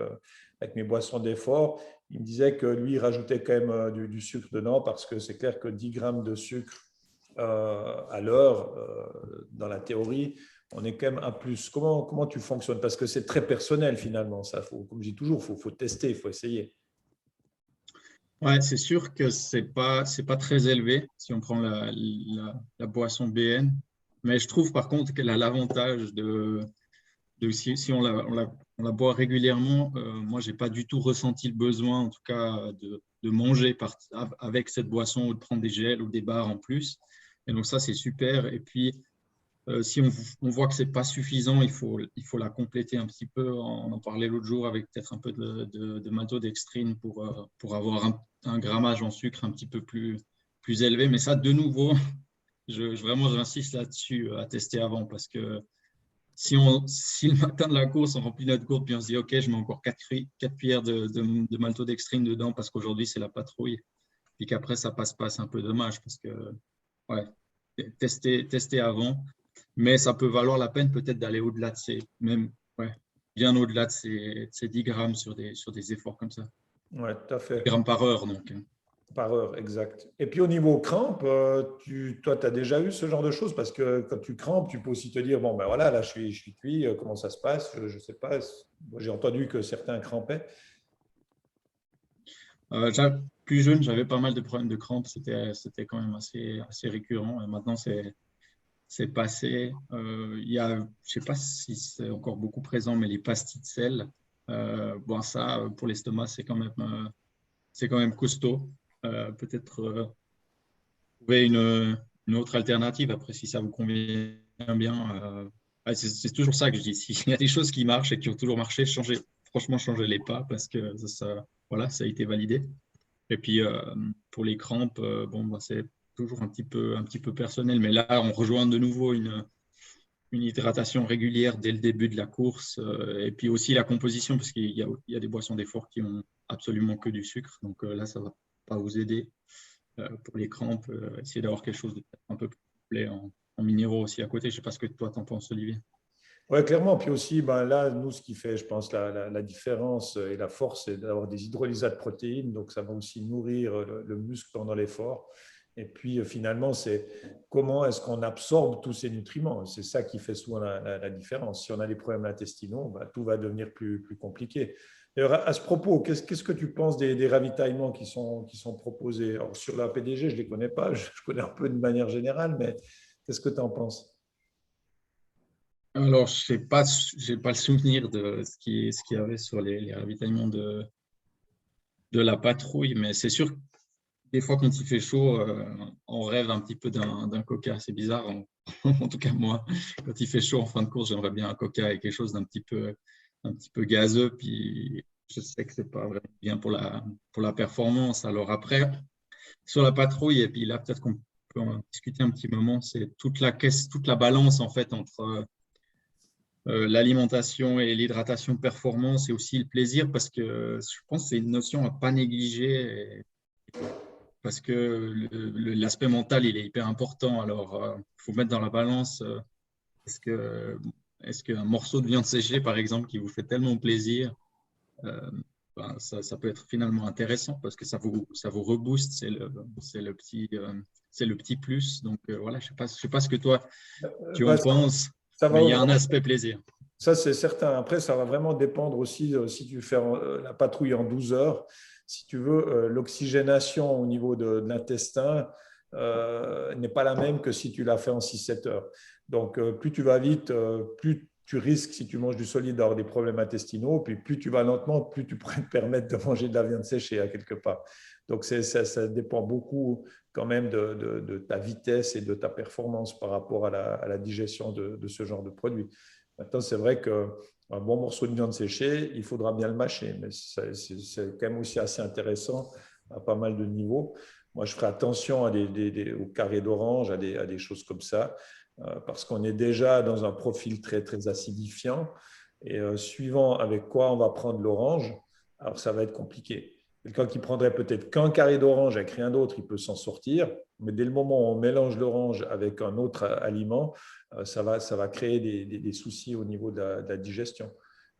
mes boissons d'effort, il me disait que lui, il rajoutait quand même du sucre dedans parce que c'est clair que 10 grammes de sucre à l'heure, dans la théorie, on est quand même un plus. Comment tu fonctionnes? Parce que c'est très personnel finalement. Ça, comme je dis toujours, il faut tester, il faut essayer. Ouais, c'est sûr que c'est pas très élevé si on prend la boisson BN, mais je trouve par contre qu'elle a l'avantage si on la boit régulièrement, moi j'ai pas du tout ressenti le besoin en tout cas de manger avec cette boisson ou de prendre des gels ou des bars en plus. Et donc ça c'est super. Et puis si on voit que c'est pas suffisant, il faut la compléter un petit peu. On en parlait l'autre jour avec peut-être un peu de maltodextrine pour avoir un grammage en sucre un petit peu plus élevé. Mais ça, de nouveau, vraiment, j'insiste là-dessus à tester avant parce que si le matin de la course, on remplit notre gourde puis on se dit OK, je mets encore 4 cuillères de maltodextrine dedans parce qu'aujourd'hui, c'est la patrouille. Puis qu'après, ça passe pas, c'est un peu dommage parce que, ouais, tester avant. Mais ça peut valoir la peine peut-être d'aller au-delà de bien au-delà de ces 10 grammes sur des efforts comme ça. Ouais, tout à fait. 10 grammes par heure, donc. Par heure, exact. Et puis au niveau crampes, toi, tu as déjà eu ce genre de choses parce que quand tu crampes, tu peux aussi te dire, bon, ben voilà, là, je suis cuit, comment ça se passe? Je ne sais pas. Moi, j'ai entendu que certains crampaient. Plus jeune, j'avais pas mal de problèmes de crampes. C'était quand même assez récurrent. Et maintenant, c'est passé. Il y a, je sais pas si c'est encore beaucoup présent, mais les pastilles de sel, bon, ça, pour l'estomac, c'est quand même costaud. Peut-être trouver une autre alternative. Après, si ça vous convient bien, c'est toujours ça que je dis. S'il y a des choses qui marchent et qui ont toujours marché, franchement, changez-les pas parce que voilà, ça a été validé. Et puis, pour les crampes, bon, bah, c'est toujours un petit peu personnel. Mais là, on rejoint de nouveau une hydratation régulière dès le début de la course. Et puis aussi la composition, parce qu'il y a des boissons d'effort qui ont absolument que du sucre. Donc là, ça ne va pas vous aider. Pour les crampes, essayer d'avoir quelque chose de un peu plus complet en minéraux aussi à côté. Je ne sais pas ce que toi, t'en penses, Olivier. Oui, clairement. Puis aussi, ben là, nous, ce qui fait, je pense, la différence et la force, c'est d'avoir des hydrolysats de protéines. Donc, ça va aussi nourrir le muscle pendant l'effort. Et puis, finalement, c'est comment est-ce qu'on absorbe tous ces nutriments. C'est ça qui fait souvent la différence. Si on a des problèmes intestinaux, ben, tout va devenir plus compliqué. D'ailleurs, à ce propos, qu'est-ce que tu penses des ravitaillements qui sont proposés? Alors, sur la PDG, je ne les connais pas. Je connais un peu de manière générale, mais qu'est-ce que tu en penses? Alors, j'ai pas le souvenir de ce qu'il y avait sur les ravitaillements de la patrouille, mais c'est sûr que des fois, quand il fait chaud, on rêve un petit peu d'un coca. C'est bizarre. En tout cas, moi, quand il fait chaud en fin de course, j'aimerais bien un coca et quelque chose un petit peu gazeux. Puis, je sais que c'est pas vraiment bien pour la performance. Alors après, sur la patrouille, et puis là, peut-être qu'on peut en discuter un petit moment, c'est toute la balance en fait entre l'alimentation et l'hydratation performance et aussi le plaisir parce que je pense que c'est une notion à pas négliger parce que l'aspect mental il est hyper important. Alors, il faut mettre dans la balance est-ce que est-ce qu'un morceau de viande séchée, par exemple, qui vous fait tellement plaisir, euh, ben, ça peut être finalement intéressant parce que ça vous rebooste, c'est le petit plus. Donc voilà, je sais pas ce que toi tu en Ben, penses, ça mais va il y a un vraiment. aspect plaisir. Ça, c'est certain. Après, ça va vraiment dépendre aussi si tu fais la patrouille en 12 heures. Si tu veux, l'oxygénation au niveau de l'intestin n'est pas la même que si tu l'as fait en 6-7 heures. Donc, plus tu vas vite, plus tu risques, si tu manges du solide, d'avoir des problèmes intestinaux. Puis, plus tu vas lentement, plus tu pourrais te permettre de manger de la viande séchée à quelque part. Donc, ça dépend beaucoup quand même de ta vitesse et de ta performance par rapport à la digestion de ce genre de produit. Maintenant, c'est vrai qu'un bon morceau de viande séchée, il faudra bien le mâcher, mais c'est quand même aussi assez intéressant à pas mal de niveaux. Moi, je ferai attention aux carrés d'orange, à des choses comme ça, parce qu'on est déjà dans un profil très acidifiant. Et suivant avec quoi on va prendre l'orange, alors ça va être compliqué. Quelqu'un qui prendrait peut-être qu'un carré d'orange avec rien d'autre, il peut s'en sortir. Mais dès le moment où on mélange l'orange avec un autre aliment, ça va créer des soucis au niveau de la digestion.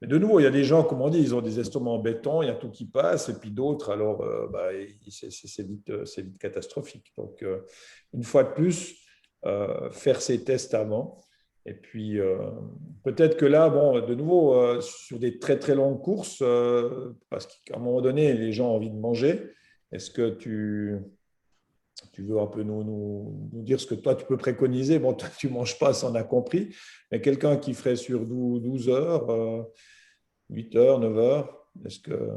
Mais de nouveau, il y a des gens, comme on dit, ils ont des estomacs en béton, il y a tout qui passe, et puis d'autres, alors c'est vite catastrophique. Donc, une fois de plus, faire ces tests avant. Et puis, peut-être que là, bon, de nouveau, sur des très longues courses, parce qu'à un moment donné, les gens ont envie de manger, est-ce que tu veux un peu nous dire ce que toi, tu peux préconiser? Bon, toi, tu ne manges pas, ça on a compris, mais quelqu'un qui ferait sur 12 heures, 8 heures, 9 heures, est-ce que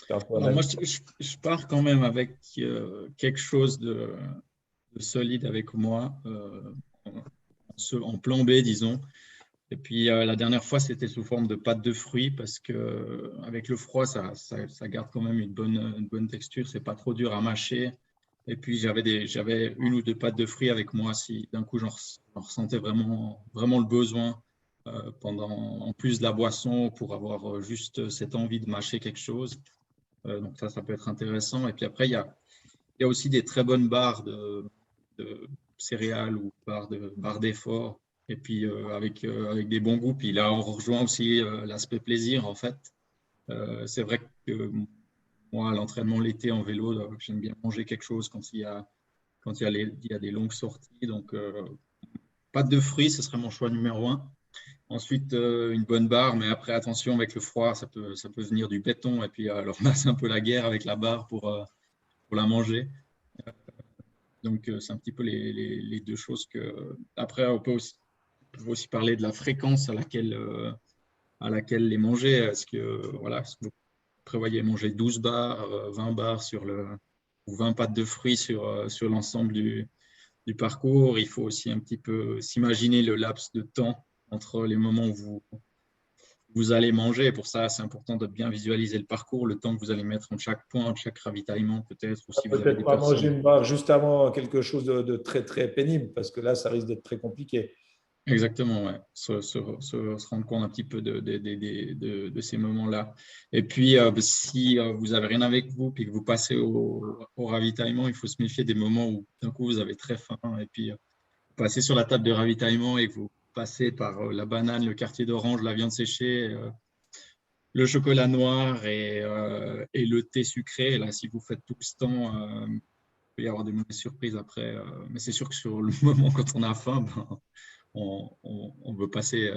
tu as un peu un Alors moi, avis? je pars quand même avec quelque chose de solide avec moi, en plan B, disons. Et puis la dernière fois, c'était sous forme de pâte de fruits parce que avec le froid, ça garde quand même une bonne texture. C'est pas trop dur à mâcher. Et puis j'avais une ou deux pâtes de fruits avec moi si d'un coup j'en ressentais vraiment le besoin en plus de la boisson pour avoir juste cette envie de mâcher quelque chose. Donc ça peut être intéressant. Et puis après, il y a aussi des très bonnes barres de céréales ou barres d'effort. Et puis avec des bons goûts. Puis là, on rejoint aussi l'aspect plaisir, en fait. C'est vrai que moi, à l'entraînement l'été en vélo, j'aime bien manger quelque chose quand il y a des longues sorties. Donc, pâte de fruits, ce serait mon choix numéro un. Ensuite, une bonne barre, mais après, attention, avec le froid, ça peut venir du béton. Et puis, alors là, c'est un peu la guerre avec la barre pour la manger. Donc, c'est un petit peu les deux choses que… Après, on peut aussi parler de la fréquence à laquelle les manger. Est-ce que, voilà, est-ce que vous prévoyez manger 12 bars, 20 bars ou 20 pâtes de fruits sur l'ensemble du parcours? Il faut aussi un petit peu s'imaginer le laps de temps entre les moments où vous allez manger. Et pour ça, c'est important de bien visualiser le parcours, le temps que vous allez mettre entre chaque point, entre chaque ravitaillement, peut-être, ou si vous avez Peut-être des pas manger personnes. une barre juste avant quelque chose de très, très pénible, parce que là, ça risque d'être très compliqué. Exactement, ouais. Se rendre compte un petit peu de ces moments-là. Et puis, si vous n'avez rien avec vous puis que vous passez au ravitaillement, il faut se méfier des moments où d'un coup vous avez très faim et puis vous passez sur la table de ravitaillement et que vous passez par la banane, le quartier d'orange, la viande séchée, le chocolat noir et le thé sucré. Et là, si vous faites tout ce temps, il peut y avoir des mauvaises surprises après. Mais c'est sûr que sur le moment, quand on a faim, ben, on veut passer,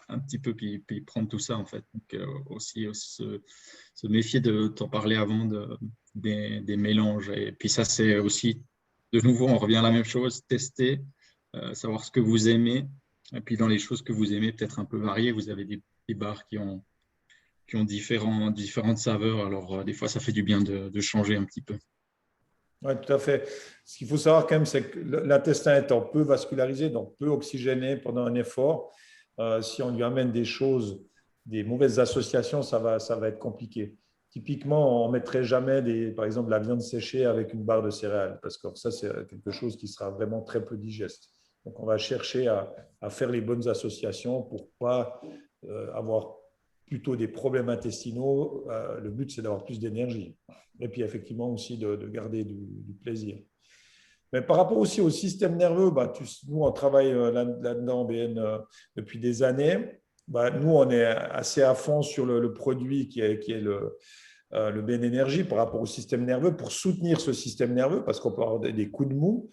un petit peu puis prendre tout ça en fait. Donc aussi se méfier de t'en parler avant des mélanges. Et puis ça c'est aussi, de nouveau, on revient à la même chose, tester, savoir ce que vous aimez. Et puis dans les choses que vous aimez, peut-être un peu variées, vous avez des bars qui ont différentes saveurs. Alors des fois, ça fait du bien de changer un petit peu. Oui, tout à fait. Ce qu'il faut savoir quand même, c'est que l'intestin étant peu vascularisé, donc peu oxygéné pendant un effort, si on lui amène des choses, des mauvaises associations, ça va être compliqué. Typiquement, on ne mettrait jamais, par exemple, la viande séchée avec une barre de céréales, parce que ça, c'est quelque chose qui sera vraiment très peu digeste. Donc, on va chercher à faire les bonnes associations pour ne pas avoir plutôt des problèmes intestinaux. Le but, c'est d'avoir plus d'énergie. Et puis, effectivement, aussi de garder du plaisir. Mais par rapport aussi au système nerveux, bah, nous, on travaille là-dedans, BN, depuis des années. Bah, nous, on est assez à fond sur le produit qui est le BN Énergie par rapport au système nerveux pour soutenir ce système nerveux parce qu'on peut avoir des coups de mou.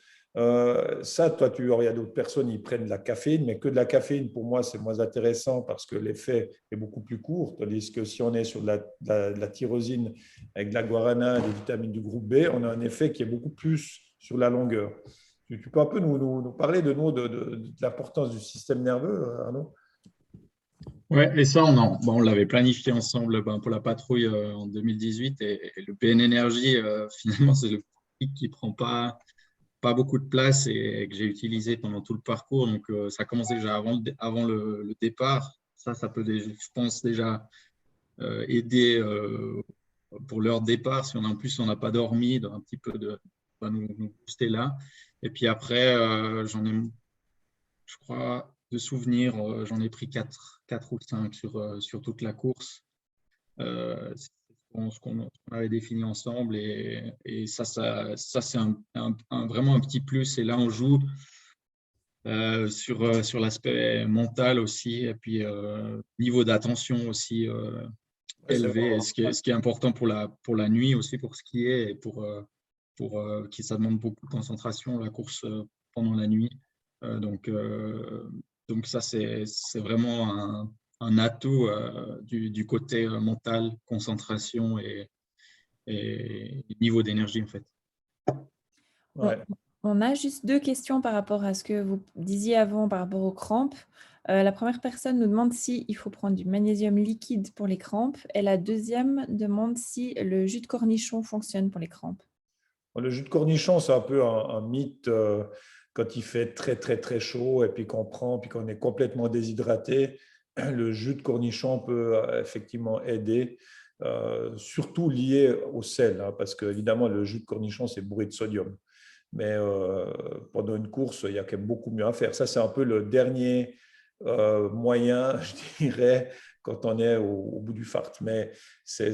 Ça, toi, il y a d'autres personnes, ils prennent de la caféine, mais que de la caféine, pour moi, c'est moins intéressant parce que l'effet est beaucoup plus court. Tandis que si on est sur de la tyrosine avec de la guarana, des vitamines du groupe B, on a un effet qui est beaucoup plus sur la longueur. Tu peux un peu nous parler de l'importance du système nerveux, Arnaud? Ouais, et ça, on l'avait planifié ensemble ben, pour la patrouille en 2018 et le PN Energy, finalement, c'est le produit qui prend pas beaucoup de place et que j'ai utilisé pendant tout le parcours. Donc, ça commence déjà avant le départ. Ça peut, je pense, déjà aider pour leur départ. Si en plus on n'a pas dormi, un petit peu va nous booster là. Et puis après, je crois, de souvenirs, j'en ai pris 4 ou 5 sur toute la course. C'est ce qu'on avait défini ensemble et ça c'est vraiment un petit plus. Et là, on joue sur l'aspect mental aussi et puis niveau d'attention aussi Ouais, c'est élevé. Et vraiment. ce qui est important pour la nuit aussi, pour skier et qui ça demande beaucoup de concentration, la course pendant la nuit. Euh, donc, euh, donc ça, c'est vraiment un atout du côté mental, concentration et niveau d'énergie en fait. On, Ouais. on a juste deux questions par rapport à ce que vous disiez avant par rapport aux crampes. La première personne nous demande si il faut prendre du magnésium liquide pour les crampes et la deuxième demande si le jus de cornichon fonctionne pour les crampes. Le jus de cornichon, c'est un peu un mythe quand il fait très, très, très chaud et puis qu'on prend, puis qu'on est complètement déshydraté. Le jus de cornichon peut effectivement aider, surtout lié au sel, hein, parce que évidemment, le jus de cornichon, c'est bourré de sodium. Mais pendant une course, il y a quand même beaucoup mieux à faire. Ça, c'est un peu le dernier moyen, je dirais, quand on est au bout du fart. Mais c'est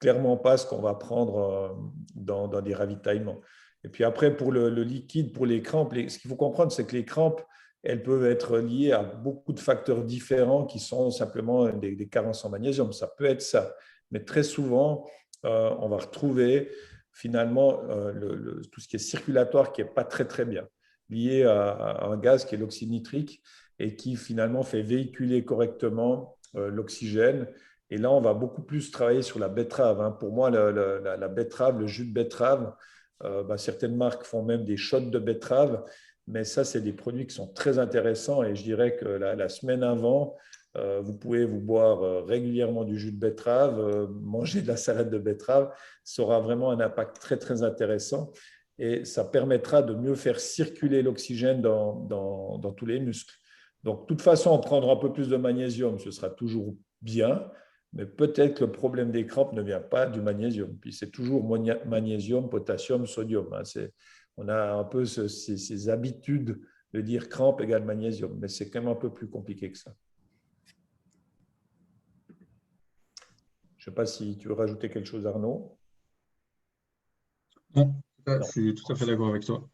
clairement pas ce qu'on va prendre dans des ravitaillements. Et puis après, pour le liquide, pour les crampes, ce qu'il faut comprendre, c'est que les crampes, elles peuvent être liées à beaucoup de facteurs différents qui sont simplement des carences en magnésium. Ça peut être ça. mais très souvent, on va retrouver finalement tout ce qui est circulatoire qui n'est pas très, très bien, lié à un gaz qui est l'oxyde nitrique et qui finalement fait véhiculer correctement l'oxygène. Et là, on va beaucoup plus travailler sur la betterave, hein. Pour moi, la betterave, le jus de betterave, certaines marques font même des shots de betterave, mais ça, c'est des produits qui sont très intéressants. Et je dirais que la semaine avant, vous pouvez vous boire régulièrement du jus de betterave, manger de la salade de betterave. Ça aura vraiment un impact très, très intéressant et ça permettra de mieux faire circuler l'oxygène dans tous les muscles. Donc, de toute façon, prendre un peu plus de magnésium, ce sera toujours bien, mais peut-être que le problème des crampes ne vient pas du magnésium. Puis c'est toujours magnésium, potassium, sodium, hein. On a un peu ces habitudes de dire crampe égale magnésium, mais c'est quand même un peu plus compliqué que ça. Je ne sais pas si tu veux rajouter quelque chose, Arnaud. Non, je suis tout à fait d'accord avec toi.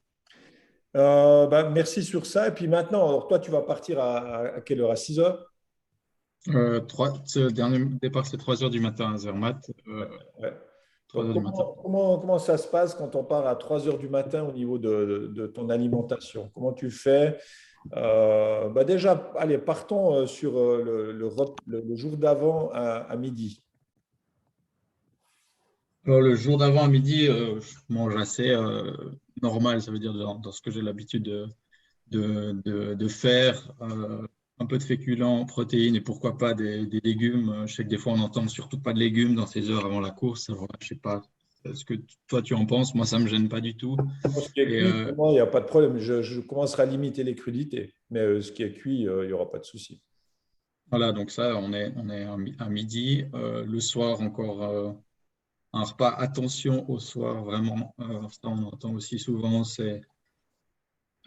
Merci sur ça. Et puis maintenant, alors toi, tu vas partir à quelle heure? À 6 heures? Ce dernier départ, c'est 3 heures du matin à Zermatt. Ouais. 3 Donc, heures du matin. comment ça se passe quand on part à 3 heures du matin au niveau de ton alimentation? Comment tu fais? Déjà, allez, partons sur le jour d'avant à midi. Alors, le jour d'avant à midi, je mange assez normal, ça veut dire dans ce que j'ai l'habitude de faire. Un peu de féculents, protéines et pourquoi pas des légumes. Je sais que des fois on entend surtout pas de légumes dans ces heures avant la course. Alors, je sais pas ce que toi tu en penses. Moi, ça me gêne pas du tout. Ce qui est cuit, pour moi, il n'y a pas de problème. Je commencerai à limiter les crudités, mais ce qui est cuit, il n'y aura pas de souci. Voilà, donc ça, on est à midi. Le soir, encore un repas. Attention au soir, vraiment. Ça, on entend aussi souvent, c'est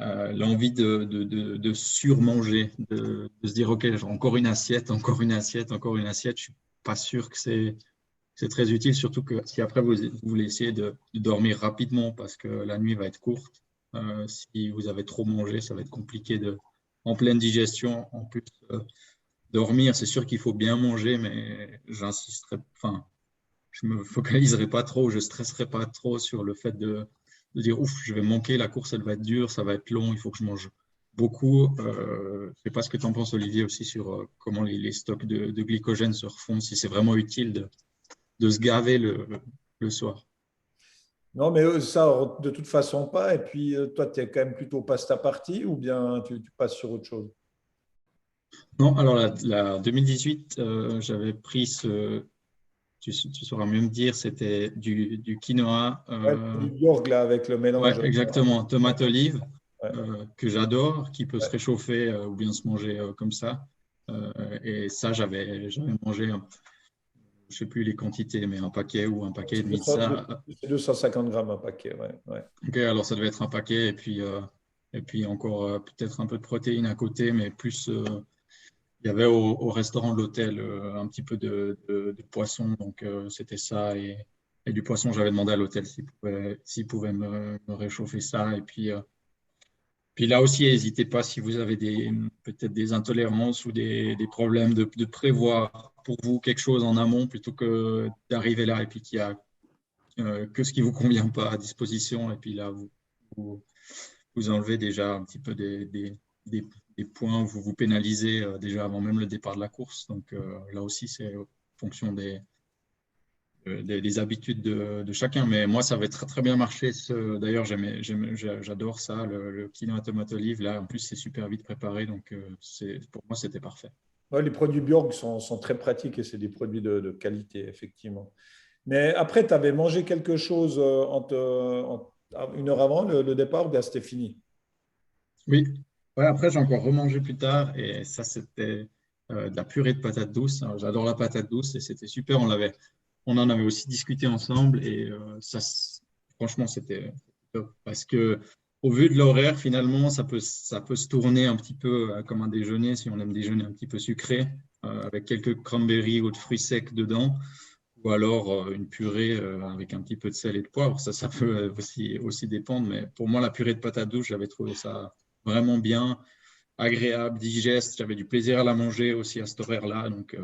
l'envie de surmanger, de se dire, OK, encore une assiette, encore une assiette, encore une assiette. Je ne suis pas sûr que c'est très utile, surtout que si après vous voulez essayer de dormir rapidement parce que la nuit va être courte, si vous avez trop mangé, ça va être compliqué en pleine digestion. En plus, dormir, c'est sûr qu'il faut bien manger, mais je me focaliserai pas trop, je stresserai pas trop sur le fait de dire ouf, je vais manquer, la course, elle va être dure, ça va être long, il faut que je mange beaucoup. Je ne sais pas ce que tu en penses, Olivier, aussi sur comment les stocks de glycogène se refont, si c'est vraiment utile de se gaver le soir. Non, mais ça, de toute façon, pas. Et puis, toi, tu es quand même plutôt pasta partie ou bien tu passes sur autre chose? Non, alors la 2018, j'avais pris tu sauras mieux me dire, c'était du quinoa. Du Bjorg, là, avec le mélange. Ouais, exactement, tomate olive, Ouais. que j'adore, qui peut se Ouais. réchauffer ou bien se manger comme ça. Et ça, j'avais mangé, je ne sais plus les quantités, mais un paquet ou un paquet et demi de ça. C'est 250 grammes un paquet. Ouais. Ok, alors ça devait être un paquet et puis encore peut-être un peu de protéines à côté, mais plus il y avait au restaurant de l'hôtel un petit peu de poisson, donc c'était ça et du poisson. J'avais demandé à l'hôtel s'il pouvait me réchauffer ça et puis là aussi, n'hésitez pas si vous avez peut-être des intolérances ou des problèmes de prévoir pour vous quelque chose en amont plutôt que d'arriver là et puis qu'il y a que ce qui vous convient pas à disposition et puis là vous enlevez déjà un petit peu des points, vous vous pénalisez déjà avant même le départ de la course. Donc là aussi, c'est en fonction des habitudes de chacun. Mais moi, ça avait très, très bien marché. D'ailleurs, j'adore ça, le quinoa tomate olive. Là, en plus, c'est super vite préparé. Donc, pour moi, c'était parfait. Ouais, les produits Bjorg sont très pratiques et c'est des produits de qualité, effectivement. Mais après, tu avais mangé quelque chose une heure avant le départ ou bien c'était fini? Oui. Ouais, après, j'ai encore remangé plus tard. Et ça, c'était de la purée de patates douces. Alors, j'adore la patate douce et c'était super. On en avait aussi discuté ensemble. Et franchement, c'était top. Parce que au vu de l'horaire, finalement, ça peut se tourner un petit peu comme un déjeuner, si on aime déjeuner un petit peu sucré, avec quelques cranberries ou de fruits secs dedans, ou alors une purée avec un petit peu de sel et de poivre. Ça peut aussi dépendre. Mais pour moi, la purée de patates douces, j'avais trouvé ça vraiment bien, agréable, digeste. J'avais du plaisir à la manger aussi à cet horaire-là. Donc,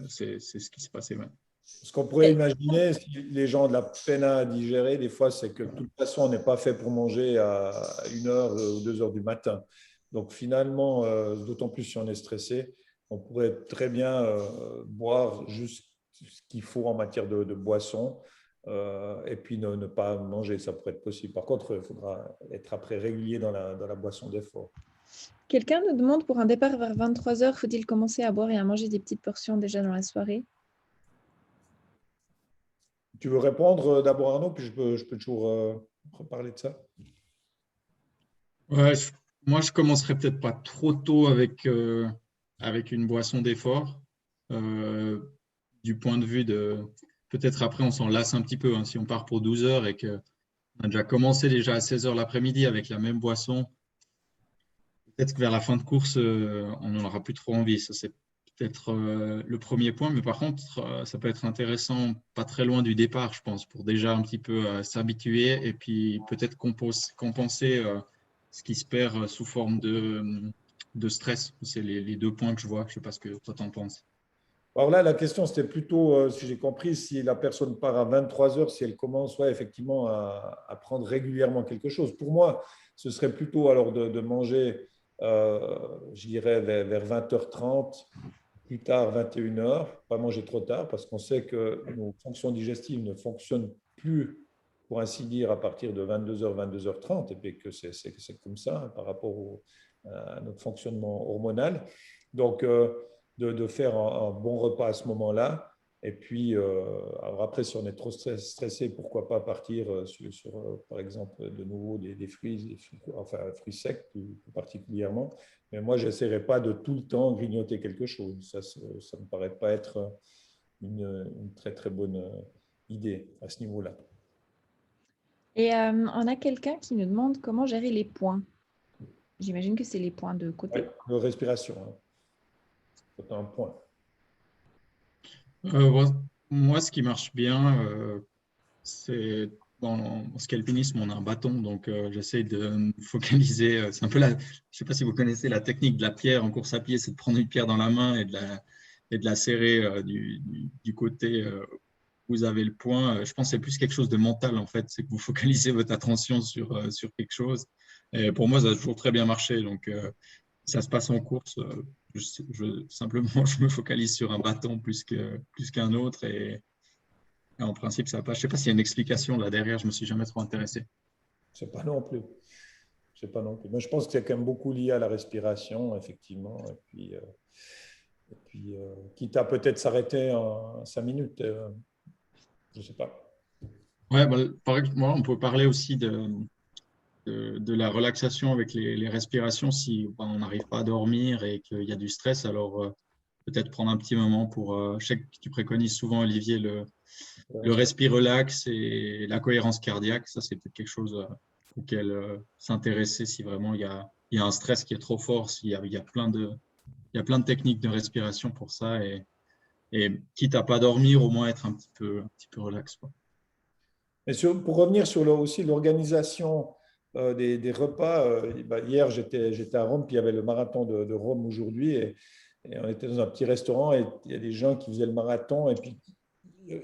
c'est ce qui s'est passé. Ouais. Ce qu'on pourrait imaginer, si les gens ont de la peine à digérer, des fois, c'est que de toute façon, on n'est pas fait pour manger à 1 heure ou 2 heures du matin. Donc finalement, d'autant plus si on est stressé, on pourrait très bien boire juste ce qu'il faut en matière de boisson et puis ne pas manger. Ça pourrait être possible. Par contre, il faudra être après régulier dans la boisson d'effort. Quelqu'un nous demande pour un départ vers 23 heures, faut-il commencer à boire et à manger des petites portions déjà dans la soirée? Tu veux répondre d'abord Arnaud, puis je peux toujours reparler de ça. Ouais, moi, je commencerai peut-être pas trop tôt avec une boisson d'effort. Euh, du point de vue de, peut-être après, on s'en lasse un petit peu, hein. Si on part pour 12 heures et qu'on a déjà commencé déjà à 16 heures l'après-midi avec la même boisson, peut-être que vers la fin de course, on n'en aura plus trop envie. Ça, c'est peut-être le premier point. Mais par contre, ça peut être intéressant, pas très loin du départ, je pense, pour déjà un petit peu s'habituer et puis peut-être compenser ce qui se perd sous forme de stress. C'est les deux points que je vois. Je ne sais pas ce que toi t'en penses. Alors là, la question, c'était plutôt, si j'ai compris, si la personne part à 23 heures, si elle commence ouais, effectivement à prendre régulièrement quelque chose. Pour moi, ce serait plutôt alors de manger, je dirais, vers 20h30, plus tard 21 heures, pas manger trop tard, parce qu'on sait que nos fonctions digestives ne fonctionnent plus, pour ainsi dire, à partir de 22h, 22h30, et puis que c'est comme ça hein, par rapport à notre fonctionnement hormonal. Donc, de faire un bon repas à ce moment-là. Et puis, alors après, si on est trop stressé, pourquoi pas partir sur, par exemple, de nouveau des fruits, enfin fruits secs plus particulièrement. Mais moi, je n'essaierai pas de tout le temps grignoter quelque chose. Ça me paraît pas être une très, très bonne idée à ce niveau-là. Et on a quelqu'un qui nous demande comment gérer les points. J'imagine que c'est les points de Ouais, côté. de respiration, hein. C'est un point. Euh, moi, ce qui marche bien, c'est en ski alpinisme, on a un bâton, donc j'essaie de me focaliser. C'est un peu je ne sais pas si vous connaissez la technique de la pierre en course à pied, c'est de prendre une pierre dans la main et de la serrer du côté où vous avez le point. Je pense que c'est plus quelque chose de mental en fait, c'est que vous focalisez votre attention sur quelque chose. Et pour moi, ça a toujours très bien marché, donc ça se passe en course. Simplement, je me focalise sur un bâton plus qu'un autre et en principe, ça va pas. Je ne sais pas s'il y a une explication là derrière, je ne me suis jamais trop intéressé. C'est pas non plus. C'est pas non plus. Mais je pense que c'est quand même beaucoup lié à la respiration, effectivement. Et puis, quitte à peut-être s'arrêter en 5 minutes, je ne sais pas. Ouais, bah, par exemple, on peut parler aussi de la relaxation avec les respirations si bah, on n'arrive pas à dormir et qu'il y a du stress. Alors, peut-être prendre un petit moment pour. Je sais que tu préconises souvent, Olivier, le respire relax et la cohérence cardiaque. Ça, c'est peut-être quelque chose auquel s'intéresser si vraiment il y a un stress qui est trop fort, il y a plein de techniques de respiration pour ça. Et quitte à pas dormir, au moins être un petit peu relax, quoi. Mais pour revenir sur aussi l'organisation des repas, bah, hier j'étais à Rome, puis il y avait le marathon de Rome aujourd'hui, et on était dans un petit restaurant, et il y a des gens qui faisaient le marathon, et puis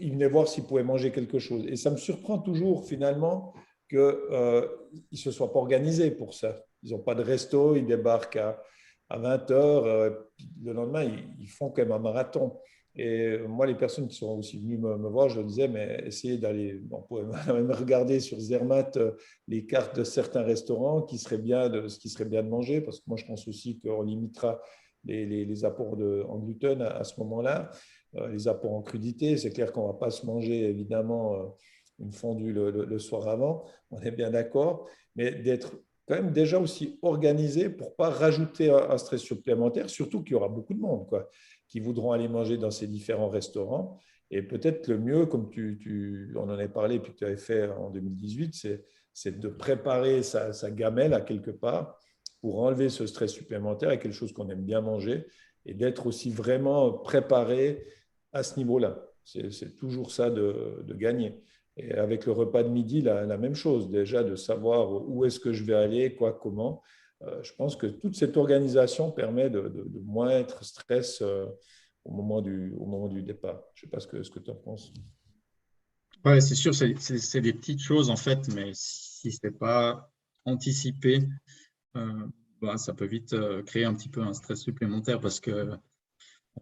ils venaient voir s'ils pouvaient manger quelque chose. Et ça me surprend toujours finalement qu'ils ne se soient pas organisés pour ça. Ils n'ont pas de resto, ils débarquent à 20 heures, le lendemain ils font quand même un marathon. Et moi, les personnes qui sont aussi venues me voir, je leur disais, mais essayez d'aller, on pourrait même regarder sur Zermatt les cartes de certains restaurants ce qui serait bien de manger, parce que moi, je pense aussi qu'on limitera les apports en gluten à ce moment-là, les apports en crudité. C'est clair qu'on ne va pas se manger, évidemment, une fondue le soir avant, on est bien d'accord, mais d'être quand même déjà aussi organisé pour ne pas rajouter un stress supplémentaire, surtout qu'il y aura beaucoup de monde, quoi, qui voudront aller manger dans ces différents restaurants. Et peut-être le mieux, comme on en avait parlé, puis tu avais fait en 2018, c'est de préparer sa gamelle à quelque part pour enlever ce stress supplémentaire à quelque chose qu'on aime bien manger et d'être aussi vraiment préparé à ce niveau-là. C'est toujours ça de gagner. Et avec le repas de midi, la même chose, déjà de savoir où est-ce que je vais aller, quoi, comment. Je pense que toute cette organisation permet de moins être stress au moment du départ. Je ne sais pas ce que tu en penses. Ouais, c'est sûr, c'est des petites choses en fait, mais si ce n'est pas anticipé, euh, bah, ça peut vite créer un petit peu un stress supplémentaire parce que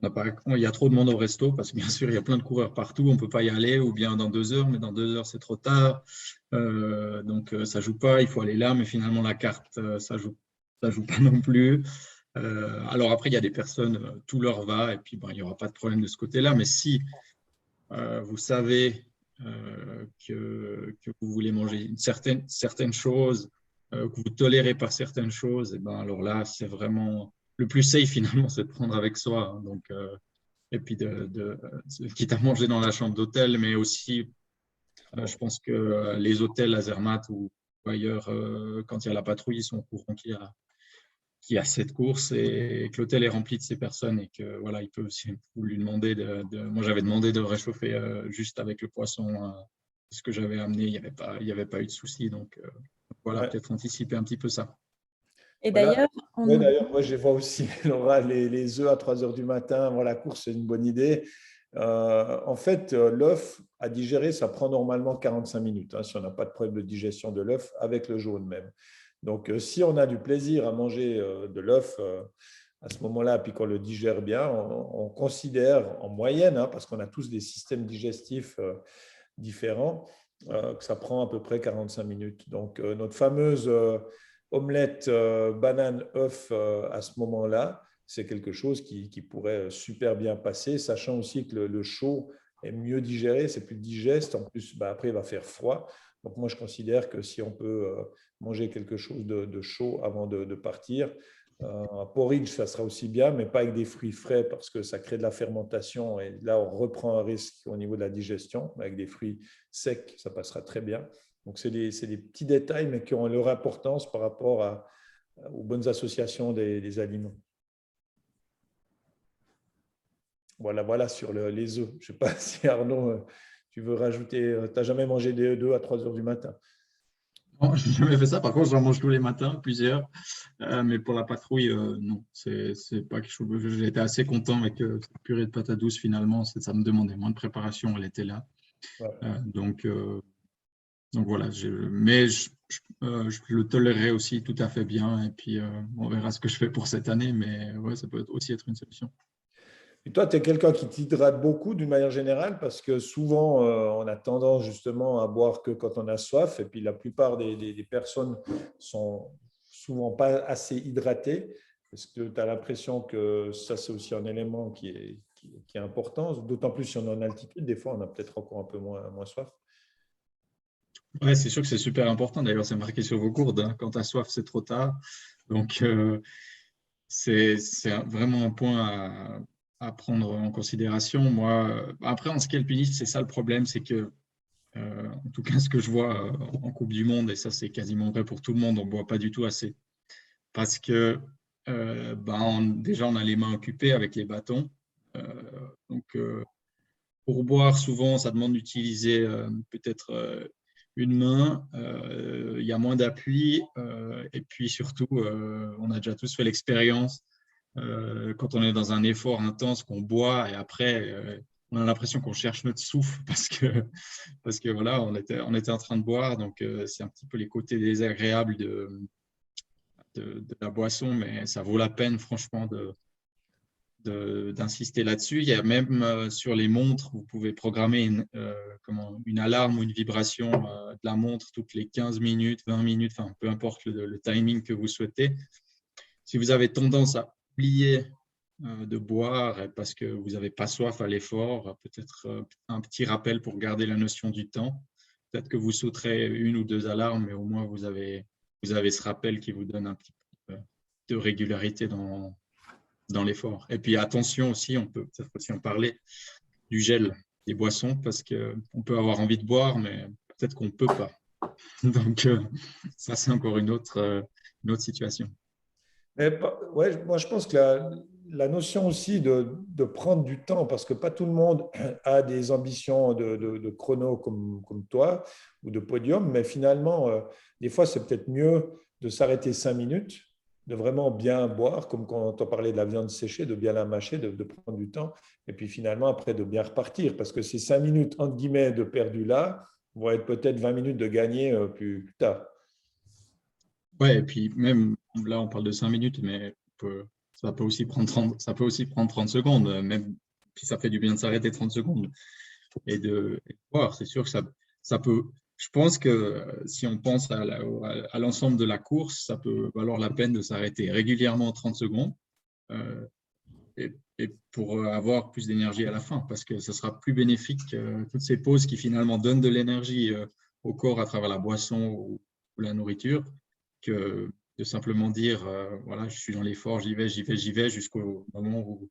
il y a trop de monde au resto, parce que bien sûr, il y a plein de coureurs partout, on ne peut pas y aller, ou bien dans 2 heures, mais dans 2 heures, c'est trop tard. Donc, ça ne joue pas, il faut aller là, mais finalement, la carte, ça joue pas non plus. Alors après, il y a des personnes, tout leur va, et puis ben, il n'y aura pas de problème de ce côté-là. Mais si vous savez que vous voulez manger certaines choses, que vous tolérez pas certaines choses, et ben, alors là, c'est vraiment le plus safe finalement, c'est de prendre avec soi. Hein. Donc, et puis quitte à manger dans la chambre d'hôtel, mais aussi, je pense que les hôtels à Zermatt ou ailleurs, quand il y a la patrouille, ils sont au courant qu'il y a cette course et que l'hôtel est rempli de ces personnes et que voilà, il peut aussi lui demander moi, j'avais demandé de réchauffer juste avec le poisson ce que j'avais amené. Il y avait pas eu de souci. Donc, voilà, Ouais. peut-être anticiper un petit peu ça. Et Voilà. d'ailleurs, Ouais, d'ailleurs, moi, je vois aussi, Laura, les œufs à 3 heures du matin avant la course, c'est une bonne idée. En fait, l'œuf à digérer, ça prend normalement 45 minutes, hein, si on n'a pas de problème de digestion de l'œuf, avec le jaune même. Donc, si on a du plaisir à manger de l'œuf à ce moment-là, puis qu'on le digère bien, on considère en moyenne, hein, parce qu'on a tous des systèmes digestifs différents, que ça prend à peu près 45 minutes. Donc, notre fameuse omelette, banane, œuf à ce moment-là, c'est quelque chose qui pourrait super bien passer, sachant aussi que le chaud est mieux digéré, c'est plus digeste. En plus, bah, après, il va faire froid. Donc, moi, je considère que si on peut manger quelque chose de chaud avant de partir, un porridge, ça sera aussi bien, mais pas avec des fruits frais parce que ça crée de la fermentation et là, on reprend un risque au niveau de la digestion. Avec des fruits secs, ça passera très bien. Donc, c'est des petits détails, mais qui ont leur importance par rapport aux bonnes associations des aliments. Voilà sur les œufs. Je ne sais pas si Arnaud, tu veux rajouter, tu n'as jamais mangé des œufs à 3 heures du matin. Non, je n'ai jamais fait ça. Par contre, j'en mange tous les matins, plusieurs. Mais pour la patrouille, non. C'est pas quelque chose. J'étais assez content avec cette purée de patates douces finalement. Ça me demandait moins de préparation. Elle était là. Ouais. Donc voilà. Mais je le tolérerai aussi tout à fait bien. Et puis, on verra ce que je fais pour cette année. Mais ouais, ça peut aussi être une solution. Et toi, tu es quelqu'un qui t'hydrate beaucoup d'une manière générale parce que souvent, on a tendance justement à boire que quand on a soif. Et puis, la plupart des personnes sont souvent pas assez hydratées. Est-ce que tu as l'impression que ça, c'est aussi un élément qui est important? D'autant plus si on est en altitude, des fois, on a peut-être encore un peu moins soif. Ouais, c'est sûr que c'est super important. D'ailleurs, c'est marqué sur vos gourdes. Hein. Quand tu as soif, c'est trop tard. Donc, c'est vraiment un point à prendre en considération. Moi, après, en ski alpinisme, c'est ça le problème, c'est que, en tout cas, ce que je vois en Coupe du Monde, et ça, c'est quasiment vrai pour tout le monde, on ne boit pas du tout assez. Parce que, déjà, on a les mains occupées avec les bâtons. Donc, pour boire, souvent, ça demande d'utiliser peut-être une main, il y a moins d'appui, et puis surtout, on a déjà tous fait l'expérience quand on est dans un effort intense, qu'on boit et après, on a l'impression qu'on cherche notre souffle parce que voilà, on était en train de boire, donc c'est un petit peu les côtés désagréables de la boisson, mais ça vaut la peine, franchement, d'insister là-dessus. Il y a même sur les montres, vous pouvez programmer une alarme ou une vibration de la montre toutes les 15 minutes, 20 minutes, enfin, peu importe le timing que vous souhaitez. Si vous avez tendance à oublier de boire parce que vous n'avez pas soif à l'effort, peut-être un petit rappel pour garder la notion du temps. Peut-être que vous sauterez 1 ou 2 alarmes, mais au moins vous avez ce rappel qui vous donne un petit peu de régularité dans l'effort. Et puis attention aussi, on peut peut-être aussi en parler, du gel des boissons, parce qu'on peut avoir envie de boire, mais peut-être qu'on ne peut pas. Donc ça, c'est encore une autre situation. Mais, ouais, moi, je pense que la notion aussi de prendre du temps, parce que pas tout le monde a des ambitions de chrono comme toi ou de podium, mais finalement, des fois, c'est peut-être mieux de s'arrêter 5 minutes, de vraiment bien boire, comme quand on parlait de la viande séchée, de bien la mâcher, de prendre du temps, et puis finalement, après, de bien repartir. Parce que ces 5 minutes, entre guillemets, de perdu là, vont être peut-être 20 minutes de gagner plus tard. Ouais, et puis même là, on parle de 5 minutes, mais ça peut aussi prendre 30 secondes, même si ça fait du bien de s'arrêter 30 secondes et de voir. C'est sûr que ça peut. Je pense que si on pense à l'ensemble de la course, ça peut valoir la peine de s'arrêter régulièrement 30 secondes et pour avoir plus d'énergie à la fin, parce que ce sera plus bénéfique toutes ces pauses qui finalement donnent de l'énergie au corps à travers la boisson ou la nourriture que de simplement dire voilà, je suis dans l'effort, j'y vais jusqu'au moment où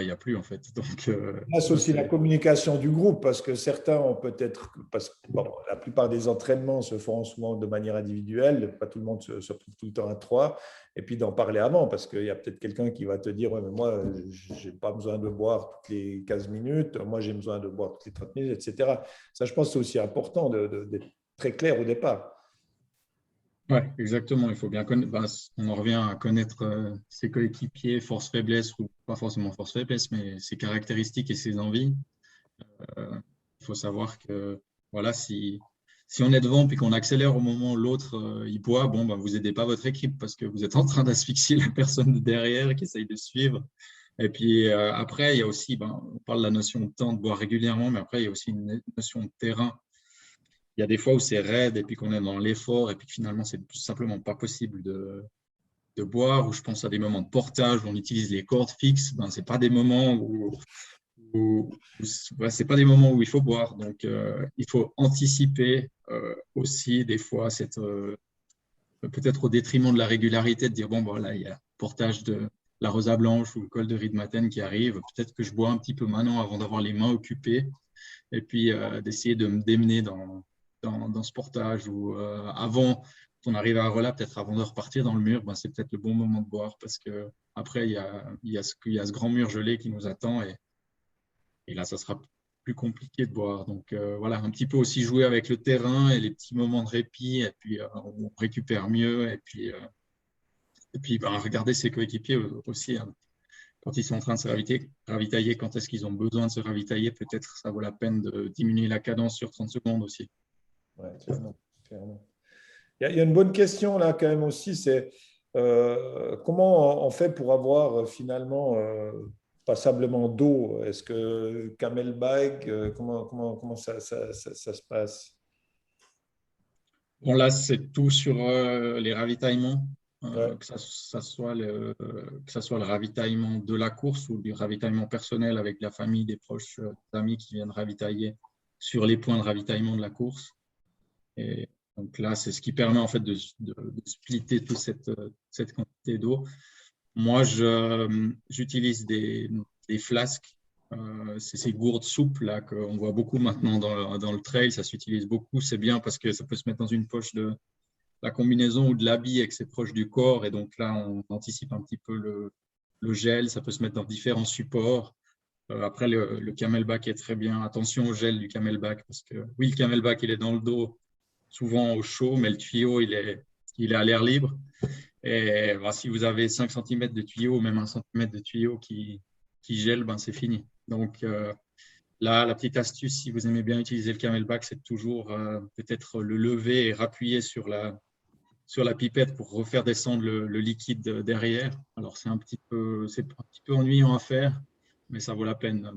il n'y a plus en fait. Donc, Là, c'est aussi la communication du groupe, parce que certains ont peut-être, parce que bon, la plupart des entraînements se font souvent de manière individuelle, pas tout le monde se retrouve tout le temps à trois, et puis d'en parler avant, parce qu'il y a peut-être quelqu'un qui va te dire, ouais, mais moi, je n'ai pas besoin de boire toutes les 15 minutes, moi, j'ai besoin de boire toutes les 30 minutes, etc. Ça, je pense que c'est aussi important d'être très clair au départ. Oui, exactement. Il faut bien connaître. On en revient à connaître ses coéquipiers, force-faiblesse, ou pas forcément force-faiblesse, mais ses caractéristiques et ses envies. Il faut savoir que voilà, si on est devant puis qu'on accélère au moment où l'autre il boit, bon, vous n'aidez pas votre équipe parce que vous êtes en train d'asphyxier la personne de derrière qui essaye de suivre. Et puis après, il y a aussi, on parle de la notion de temps, de boire régulièrement, mais après, il y a aussi une notion de terrain. Il y a des fois où c'est raide et puis qu'on est dans l'effort et puis que finalement, c'est tout simplement pas possible de boire. Ou je pense à des moments de portage où on utilise les cordes fixes. Ce n'est pas des moments c'est pas des moments où il faut boire. Donc, il faut anticiper aussi des fois peut-être au détriment de la régularité, de dire bon, voilà, il y a le portage de la Rosa Blanche ou le col de Riedmaten qui arrive. Peut-être que je bois un petit peu maintenant avant d'avoir les mains occupées et puis d'essayer de me démener dans ce portage ou avant qu'on arrive à Rolla, peut-être avant de repartir dans le mur, c'est peut-être le bon moment de boire parce que après il y a ce grand mur gelé qui nous attend et là ça sera plus compliqué de boire. Donc voilà, un petit peu aussi jouer avec le terrain et les petits moments de répit et puis on récupère mieux et puis regarder ses coéquipiers aussi hein. Quand ils sont en train de se ravitailler, quand est-ce qu'ils ont besoin de se ravitailler, peut-être ça vaut la peine de diminuer la cadence sur 30 secondes aussi. Ouais, clairement, clairement. Il y a une bonne question là quand même aussi, c'est comment on fait pour avoir finalement passablement d'eau? Est-ce que camelback, comment ça se passe? Bon, là, c'est tout sur les ravitaillements, Ouais. que ça soit que ça soit le ravitaillement de la course ou du ravitaillement personnel avec la famille, des proches, des amis qui viennent ravitailler sur les points de ravitaillement de la course. Et donc là, c'est ce qui permet en fait de splitter toute cette quantité d'eau. Moi, j'utilise des flasques. C'est ces gourdes souples là qu'on voit beaucoup maintenant dans le trail. Ça s'utilise beaucoup. C'est bien parce que ça peut se mettre dans une poche de la combinaison ou de l'habit et que c'est proche du corps. Et donc là, on anticipe un petit peu le gel. Ça peut se mettre dans différents supports. Après, le camelback est très bien. Attention au gel du camelback parce que oui, le camelback, il est dans le dos, souvent au chaud, mais le tuyau, il est à l'air libre. Et si vous avez 5 cm de tuyau ou même 1 cm de tuyau qui gèle, c'est fini. Donc là, la petite astuce, si vous aimez bien utiliser le camelback, c'est toujours peut-être le lever et rappuyer sur la pipette pour refaire descendre le liquide derrière. Alors c'est un petit peu ennuyant à faire, mais ça vaut la peine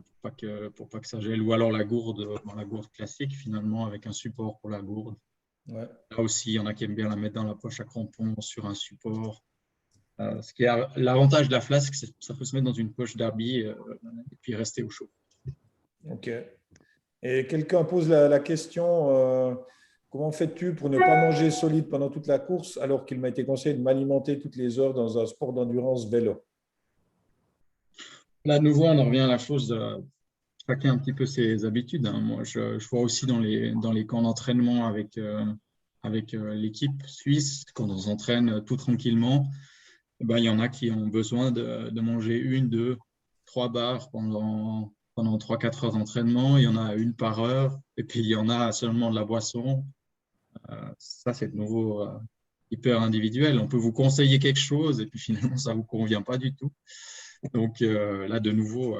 pour pas que ça gèle. Ou alors la gourde classique finalement avec un support pour la gourde. Ouais. Là aussi, il y en a qui aiment bien la mettre dans la poche à crampons sur un support. Ce qui est l'avantage de la flasque, c'est que ça peut se mettre dans une poche d'habit et puis rester au chaud. Ok. Et quelqu'un pose la question, comment fais-tu pour ne pas manger solide pendant toute la course alors qu'il m'a été conseillé de m'alimenter toutes les heures dans un sport d'endurance vélo? Là, de nouveau, on en revient à la chose de chacun un petit peu ses habitudes. Hein. Moi, je vois aussi dans les camps d'entraînement avec l'équipe suisse, quand on s'entraîne tout tranquillement, il y en a qui ont besoin de manger 1, 2, 3 barres pendant 3-4 heures d'entraînement. Il y en a 1 par heure. Et puis, il y en a seulement de la boisson. Ça, c'est de nouveau hyper individuel. On peut vous conseiller quelque chose et puis finalement, ça ne vous convient pas du tout. Donc là, de nouveau,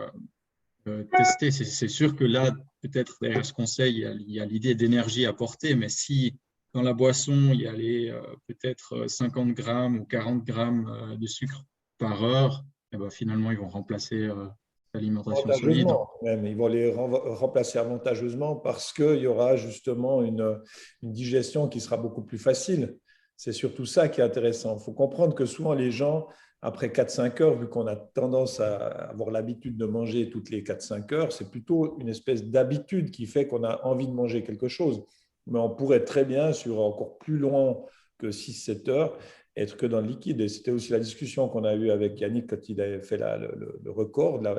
tester. C'est sûr que là, peut-être derrière ce conseil, il y a l'idée d'énergie apportée, mais si dans la boisson, il y allait peut-être 50 grammes ou 40 grammes de sucre par heure, et ben, finalement, ils vont remplacer l'alimentation solide. Avantageusement, même. Ils vont les remplacer avantageusement parce qu'il y aura justement une digestion qui sera beaucoup plus facile. C'est surtout ça qui est intéressant. Il faut comprendre que souvent les gens, après 4-5 heures, vu qu'on a tendance à avoir l'habitude de manger toutes les 4-5 heures, c'est plutôt une espèce d'habitude qui fait qu'on a envie de manger quelque chose. Mais on pourrait très bien, sur encore plus long que 6-7 heures, être que dans le liquide. Et c'était aussi la discussion qu'on a eue avec Yannick quand il avait fait le record de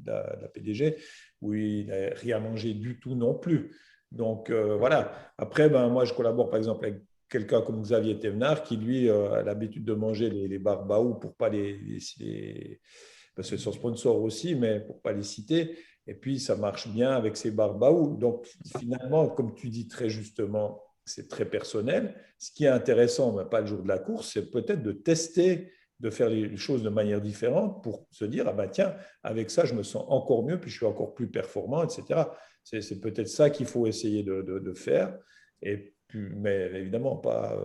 la PDG, où il n'avait rien mangé du tout non plus. Donc voilà. Après, moi, je collabore par exemple avec quelqu'un comme Xavier Thévenard qui, lui, a l'habitude de manger les bars Baou pour pas parce que c'est son sponsor aussi, mais pour ne pas les citer. Et puis, ça marche bien avec ces bars Baou. Donc, finalement, comme tu dis très justement, c'est très personnel. Ce qui est intéressant, mais pas le jour de la course, c'est peut-être de tester, de faire les choses de manière différente pour se dire, ah ben tiens, avec ça, je me sens encore mieux, puis je suis encore plus performant, etc. C'est peut-être ça qu'il faut essayer de faire, et puis, mais évidemment pas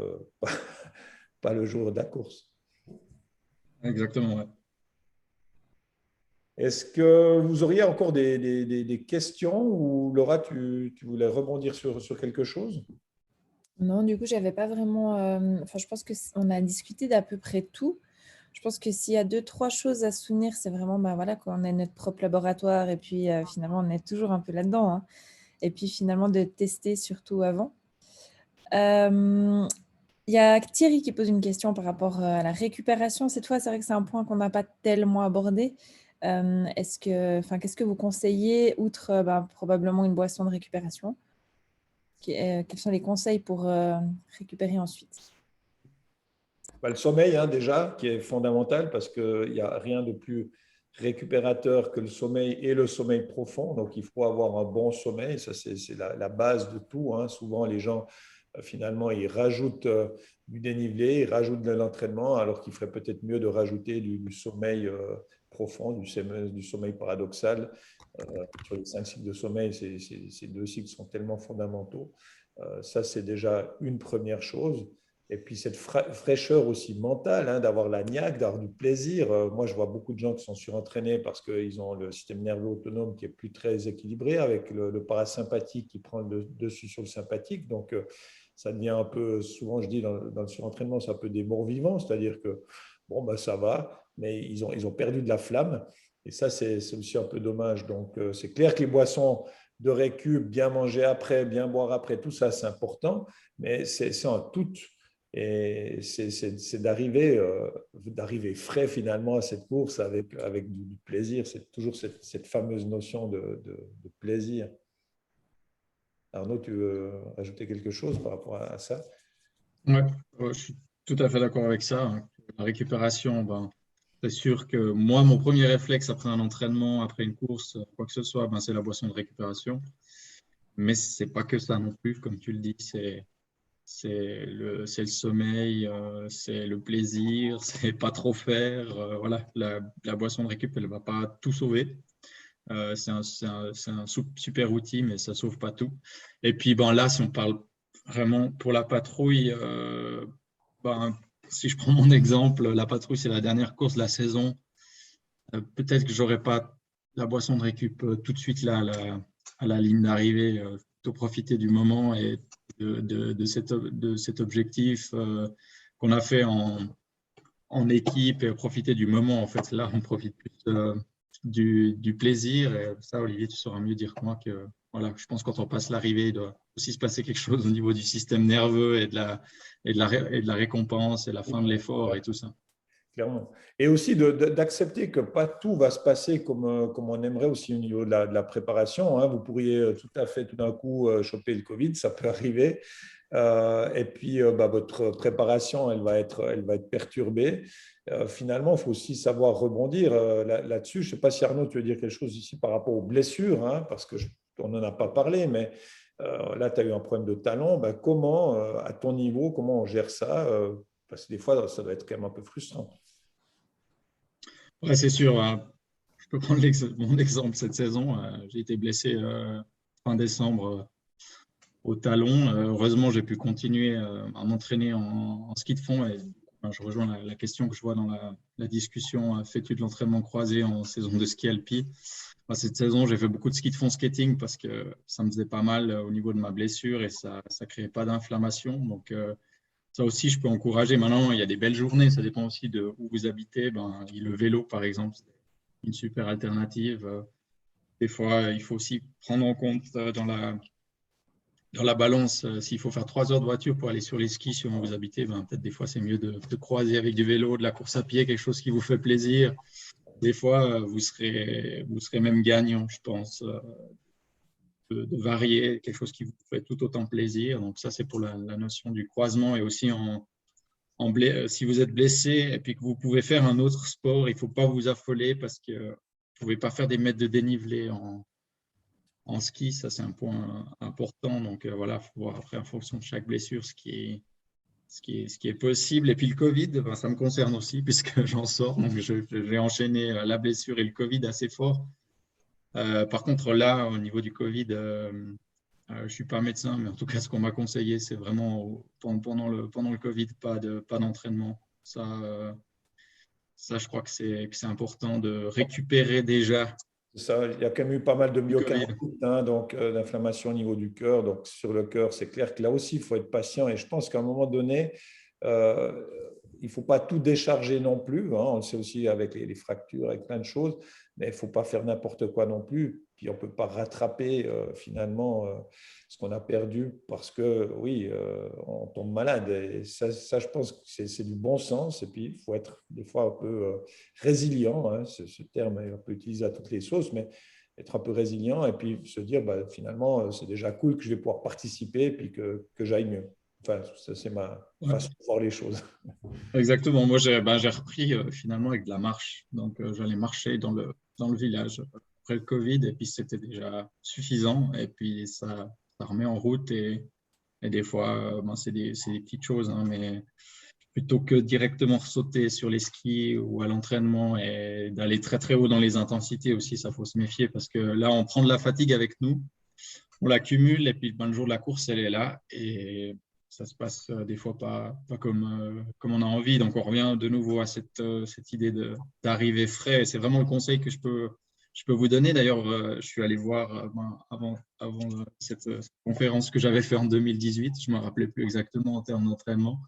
le jour de la course. Exactement, ouais. Est-ce que vous auriez encore des questions ou Laura, tu voulais rebondir sur quelque chose? Non, du coup, j'avais pas vraiment. Enfin, je pense qu'on a discuté d'à peu près tout. Je pense que s'il y a 2, 3 choses à se souvenir, c'est vraiment voilà, qu'on a notre propre laboratoire et puis finalement, on est toujours un peu là-dedans, hein. Et puis finalement, de tester surtout avant. Il y a Thierry qui pose une question par rapport à la récupération. Cette fois, c'est vrai que c'est un point qu'on n'a pas tellement abordé. Qu'est-ce que vous conseillez, outre probablement une boisson de récupération? Quels sont les conseils pour récupérer ensuite? Le sommeil, hein, déjà, qui est fondamental parce qu'il n'y a rien de plus récupérateur que le sommeil et le sommeil profond. Donc, il faut avoir un bon sommeil. Ça, c'est la base de tout, hein. Souvent, les gens, finalement, ils rajoutent du dénivelé, ils rajoutent de l'entraînement, alors qu'il ferait peut-être mieux de rajouter du sommeil profond, du sommeil paradoxal. Sur les 5 cycles de sommeil, ces 2 cycles sont tellement fondamentaux. Ça, c'est déjà une première chose. Et puis cette fraîcheur aussi mentale, hein, d'avoir la niaque, d'avoir du plaisir. Moi, je vois beaucoup de gens qui sont surentraînés parce qu'ils ont le système nerveux autonome qui est plus très équilibré, avec le parasympathique qui prend le dessus sur le sympathique. Donc, ça devient un peu, souvent je dis dans le surentraînement, c'est un peu des morts vivants, c'est-à-dire que bon, ça va, mais ils ont perdu de la flamme. Et ça, c'est aussi un peu dommage. Donc, c'est clair que les boissons de récup, bien manger après, bien boire après, tout ça, c'est important, mais c'est en toute. Et c'est d'arriver frais finalement à cette course avec du plaisir. C'est toujours cette fameuse notion de plaisir. Arnaud, tu veux ajouter quelque chose par rapport à ça? Ouais, je suis tout à fait d'accord avec ça, hein. La récupération, c'est sûr que moi, mon premier réflexe après un entraînement, après une course, quoi que ce soit, c'est la boisson de récupération. Mais c'est pas que ça non plus, comme tu le dis, c'est le sommeil, c'est le plaisir, c'est pas trop faire. Voilà, la boisson de récup, elle va pas tout sauver. C'est un super outil, mais ça sauve pas tout. Et puis là, si on parle vraiment pour la patrouille, si je prends mon exemple, la patrouille, c'est la dernière course de la saison. Peut-être que j'aurais pas la boisson de récup tout de suite là, à la ligne d'arrivée, plutôt profiter du moment et de cet objectif qu'on a fait en équipe et profiter du moment. En fait, là, on profite plus du plaisir. Et ça, Olivier, tu sauras mieux dire que moi que voilà, je pense que quand on passe l'arrivée, il doit aussi se passer quelque chose au niveau du système nerveux et de la récompense et la fin de l'effort et tout ça. Clairement. Et aussi d'accepter que pas tout va se passer comme on aimerait aussi au niveau de la préparation, hein. Vous pourriez tout à fait tout d'un coup choper le Covid, ça peut arriver. Et puis, votre préparation, elle va être perturbée. Finalement, il faut aussi savoir rebondir là-dessus. Je ne sais pas si Arnaud, tu veux dire quelque chose ici par rapport aux blessures, hein, parce qu'on n'en a pas parlé, mais là, tu as eu un problème de talon. Comment, à ton niveau, comment on gère ça? Parce que des fois, ça doit être quand même un peu frustrant. Ouais, c'est sûr. Je peux prendre mon exemple cette saison. J'ai été blessé fin décembre au talon. Heureusement, j'ai pu continuer à m'entraîner en ski de fond. Et je rejoins la question que je vois dans la discussion. Fais-tu de l'entraînement croisé en saison de ski alpi? Cette saison, j'ai fait beaucoup de ski de fond skating parce que ça me faisait pas mal au niveau de ma blessure et ça ne créait pas d'inflammation. Donc, ça aussi, je peux encourager. Maintenant, il y a des belles journées. Ça dépend aussi de où vous habitez. Le vélo, par exemple, c'est une super alternative. Des fois, il faut aussi prendre en compte dans la balance, s'il faut faire 3 heures de voiture pour aller sur les skis, si vous habitez, peut-être des fois, c'est mieux de croiser avec du vélo, de la course à pied, quelque chose qui vous fait plaisir. Des fois, vous serez même gagnant, je pense, de varier, quelque chose qui vous fait tout autant plaisir. Donc ça, c'est pour la notion du croisement et aussi si vous êtes blessé et puis que vous pouvez faire un autre sport, il ne faut pas vous affoler parce que vous ne pouvez pas faire des mètres de dénivelé en ski. Ça, c'est un point important. Donc voilà, il faut voir après en fonction de chaque blessure ce qui est possible. Et puis le Covid, ça me concerne aussi puisque j'en sors. Donc j'ai enchaîné la blessure et le Covid assez fort. Par contre, là, au niveau du Covid, je ne suis pas médecin, mais en tout cas, ce qu'on m'a conseillé, c'est vraiment pendant le Covid, pas d'entraînement. Ça, je crois que c'est important de récupérer déjà Ça, il y a quand même eu pas mal de du Covid. myocardite, donc d'inflammation au niveau du cœur. Donc, sur le cœur, c'est clair que là aussi, il faut être patient. Et je pense qu'à un moment donné, euh, il ne faut pas tout décharger non plus. On le sait aussi avec les fractures, avec plein de choses. Mais il ne faut pas faire n'importe quoi non plus. Puis on ne peut pas rattraper finalement ce qu'on a perdu parce que, oui, on tombe malade. Et ça, je pense que c'est du bon sens. Et puis, il faut être des fois un peu résilient. Ce terme est un peu utilisé à toutes les sauces, mais être un peu résilient et puis se dire, finalement, c'est déjà cool que je vais pouvoir participer et puis que j'aille mieux. Enfin, ça, c'est ma façon de voir les choses. Exactement. Moi, j'ai repris finalement avec de la marche. Donc, j'allais marcher dans le village après le Covid et puis c'était déjà suffisant. Et puis, ça remet en route et des fois, c'est des petites choses, mais plutôt que directement sauter sur les skis ou à l'entraînement et d'aller très, très haut dans les intensités aussi, ça faut se méfier parce que là, on prend de la fatigue avec nous, on l'accumule et puis le jour de la course, elle est là et ça se passe des fois pas comme on a envie. Donc, on revient de nouveau à cette idée d'arriver frais. Et c'est vraiment le conseil que je peux vous donner. D'ailleurs, je suis allé voir avant cette conférence que j'avais fait en 2018. Je ne me rappelais plus exactement en termes d'entraînement.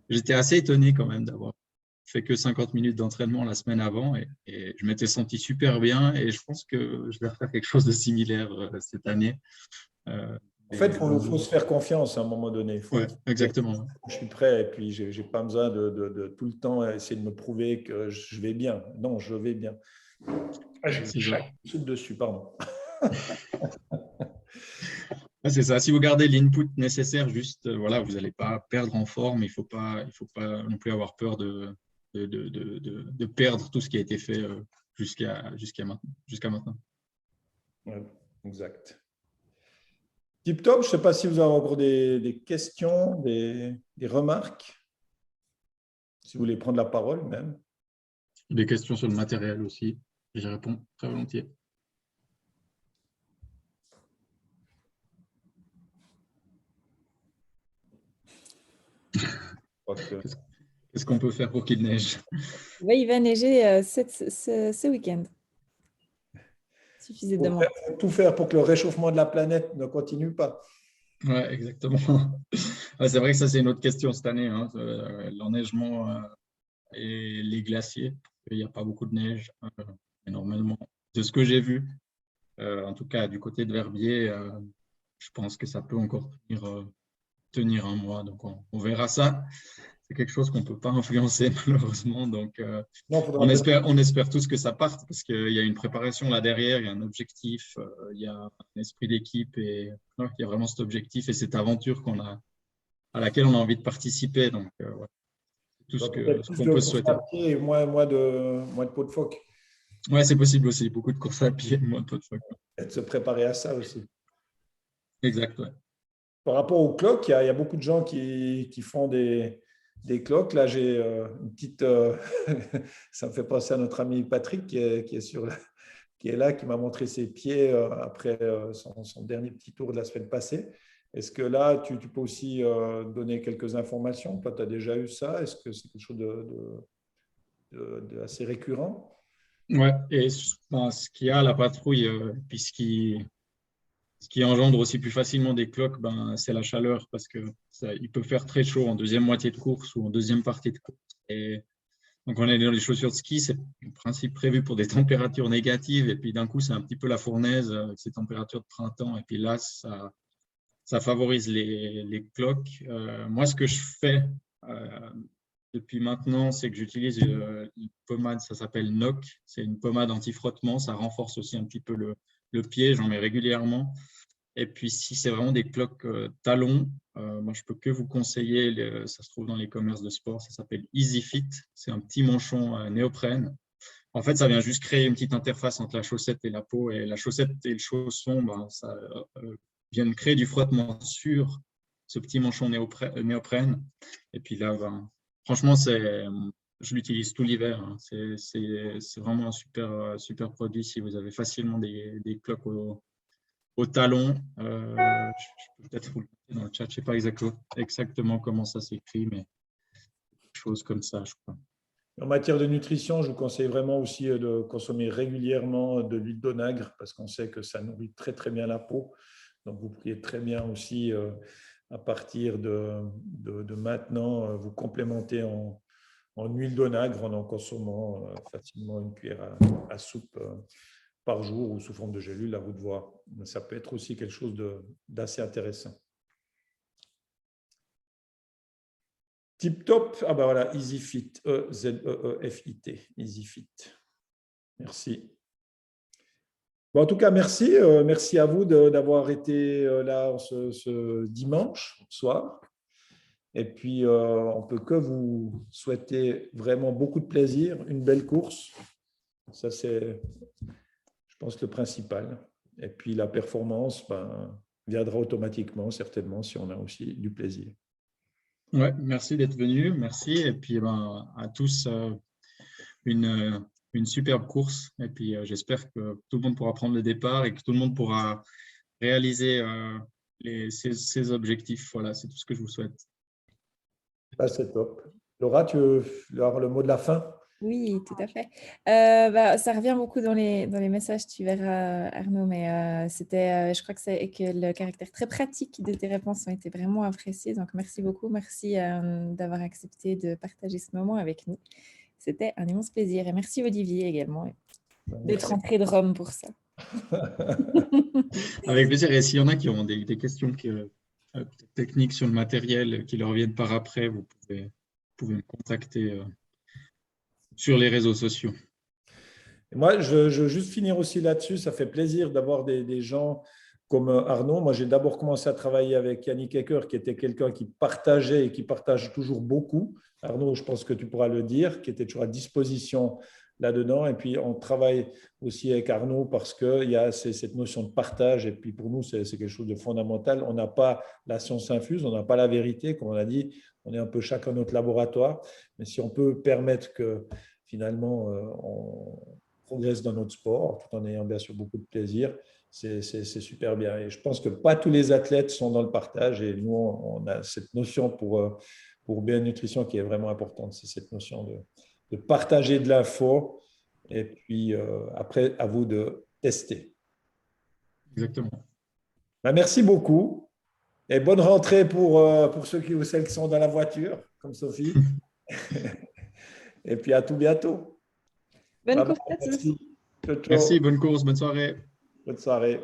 J'étais assez étonné quand même d'avoir fait que 50 minutes d'entraînement la semaine avant et je m'étais senti super bien et je pense que je vais refaire quelque chose de similaire cette année. En fait, il faut se faire confiance à un moment donné. Il faut Ouais, exactement. je suis prêt et puis je n'ai pas besoin de tout le temps essayer de me prouver que je vais bien. Non, je vais bien. J'ai C'est chaque ça. soupe dessus, pardon. C'est ça. Si vous gardez l'input nécessaire, juste, voilà, vous n'allez pas perdre en forme. Il faut pas non plus avoir peur de perdre tout ce qui a été fait jusqu'à maintenant. Ouais, exact. Tip top, je ne sais pas si vous avez encore des questions, des remarques, si vous voulez prendre la parole même. Des questions sur le matériel aussi. J'y réponds très volontiers. Qu'est-ce qu'on peut faire pour qu'il neige? Il va neiger ce week-end. Suffisamment. Il faut tout faire pour que le réchauffement de la planète ne continue pas. Oui, exactement. C'est vrai que ça, c'est une autre question cette année, l'enneigement et les glaciers. Il n'y a pas beaucoup de neige, normalement. De ce que j'ai vu, en tout cas du côté de Verbier, je pense que ça peut encore tenir un mois. Donc, on verra ça. C'est quelque chose qu'on ne peut pas influencer, malheureusement. Donc, Non, on espère tous que ça parte parce qu'il y a une préparation là derrière, il y a un objectif, il y a un esprit d'équipe et il y a vraiment cet objectif et cette aventure à laquelle on a envie de participer. Donc, ouais, tout ce qu'on peut se souhaiter. Et moins de peau de phoque. Oui, c'est possible aussi. Beaucoup de courses à pied, moins de peau de phoque. Et de se préparer à ça aussi. Exact, ouais. Par rapport au clock, il y a beaucoup de gens qui font des des cloques. Là, j'ai une petite… ça me fait penser à notre ami Patrick qui est là, qui m'a montré ses pieds après son dernier petit tour de la semaine passée. Est-ce que là, tu peux aussi donner quelques informations? Toi, tu as déjà eu ça. Est-ce que c'est quelque chose d'assez récurrent? Ouais, et ben, ce qu'il y a à la patrouille, puis ce qui engendre aussi plus facilement des cloques, ben, c'est la chaleur, parce que il peut faire très chaud en deuxième moitié de course ou en deuxième partie de course. Et donc, on est dans les chaussures de ski, c'est en principe prévu pour des températures négatives, et puis d'un coup, c'est un petit peu la fournaise avec ces températures de printemps, et puis là, ça favorise les cloques. Moi, ce que je fais depuis maintenant, c'est que j'utilise une pommade, ça s'appelle NOC, c'est une pommade anti-frottement, ça renforce aussi un petit peu le pied, j'en mets régulièrement. Et puis, si c'est vraiment des cloques talons, moi, je peux que vous conseiller, ça se trouve dans les commerces de sport, ça s'appelle EasyFit, c'est un petit manchon néoprène. En fait, ça vient juste créer une petite interface entre la chaussette et la peau, et la chaussette et le chausson, ben, ça viennent créer du frottement sur ce petit manchon néoprène. Et puis là, ben, franchement, je l'utilise tout l'hiver. Hein. C'est vraiment un super produit si vous avez facilement des cloques au talon. Je peux peut-être vous le mettre dans le chat, je ne sais pas exactement comment ça s'écrit, mais quelque chose comme ça, je crois. En matière de nutrition, je vous conseille vraiment aussi de consommer régulièrement de l'huile d'onagre parce qu'on sait que ça nourrit très, très bien la peau. Donc, vous pourriez très bien aussi, à partir de maintenant, vous complémenter en huile d'onagre en consommant facilement une cuillère à soupe par jour ou sous forme de gélule, à vous de voir. Ça peut être aussi quelque chose d'assez intéressant. Tip top, ah ben voilà, EasyFit, EZEEFIT, EasyFit. Merci. Bon, en tout cas, merci. Merci à vous d'avoir été là ce dimanche soir. Et puis, on ne peut que vous souhaiter vraiment beaucoup de plaisir, une belle course. Ça, c'est, je pense, le principal. Et puis, la performance viendra automatiquement, certainement, si on a aussi du plaisir. Ouais, merci d'être venu, merci. Et puis ben, à tous, une superbe course. Et puis j'espère que tout le monde pourra prendre le départ et que tout le monde pourra réaliser ses objectifs. Voilà, c'est tout ce que je vous souhaite. C'est top. Laura, tu veux avoir le mot de la fin? Oui, tout à fait. Ça revient beaucoup dans les messages, tu verras, Arnaud, mais je crois que le caractère très pratique de tes réponses ont été vraiment appréciés. Donc, merci beaucoup. Merci d'avoir accepté de partager ce moment avec nous. C'était un immense plaisir. Et merci Olivier également d'être entré de Rome pour ça. Avec plaisir. Et s'il y en a qui ont des questions techniques sur le matériel qui leur viennent par après, vous pouvez me contacter sur les réseaux sociaux. Et moi, je veux juste finir aussi là-dessus. Ça fait plaisir d'avoir des gens comme Arnaud. Moi, j'ai d'abord commencé à travailler avec Yannick Ecker, qui était quelqu'un qui partageait et qui partage toujours beaucoup. Arnaud, je pense que tu pourras le dire, qui était toujours à disposition là-dedans. Et puis, on travaille aussi avec Arnaud parce qu'il y a cette notion de partage. Et puis, pour nous, c'est quelque chose de fondamental. On n'a pas la science infuse, on n'a pas la vérité. Comme on a dit, on est un peu chacun notre laboratoire. Mais si on peut permettre que finalement, on progresse dans notre sport, tout en ayant bien sûr beaucoup de plaisir, c'est super bien. Et je pense que pas tous les athlètes sont dans le partage. Et nous, on a cette notion pour BN Nutrition qui est vraiment importante. C'est cette notion de partager de l'info. Et puis, après, à vous de tester. Exactement. Merci beaucoup. Et bonne rentrée pour ceux ou celles qui sont dans la voiture, comme Sophie. Et puis, à tout bientôt. Bonne course à tous. Merci. Ciao, ciao. Merci, bonne course, bonne soirée. Bonne soirée.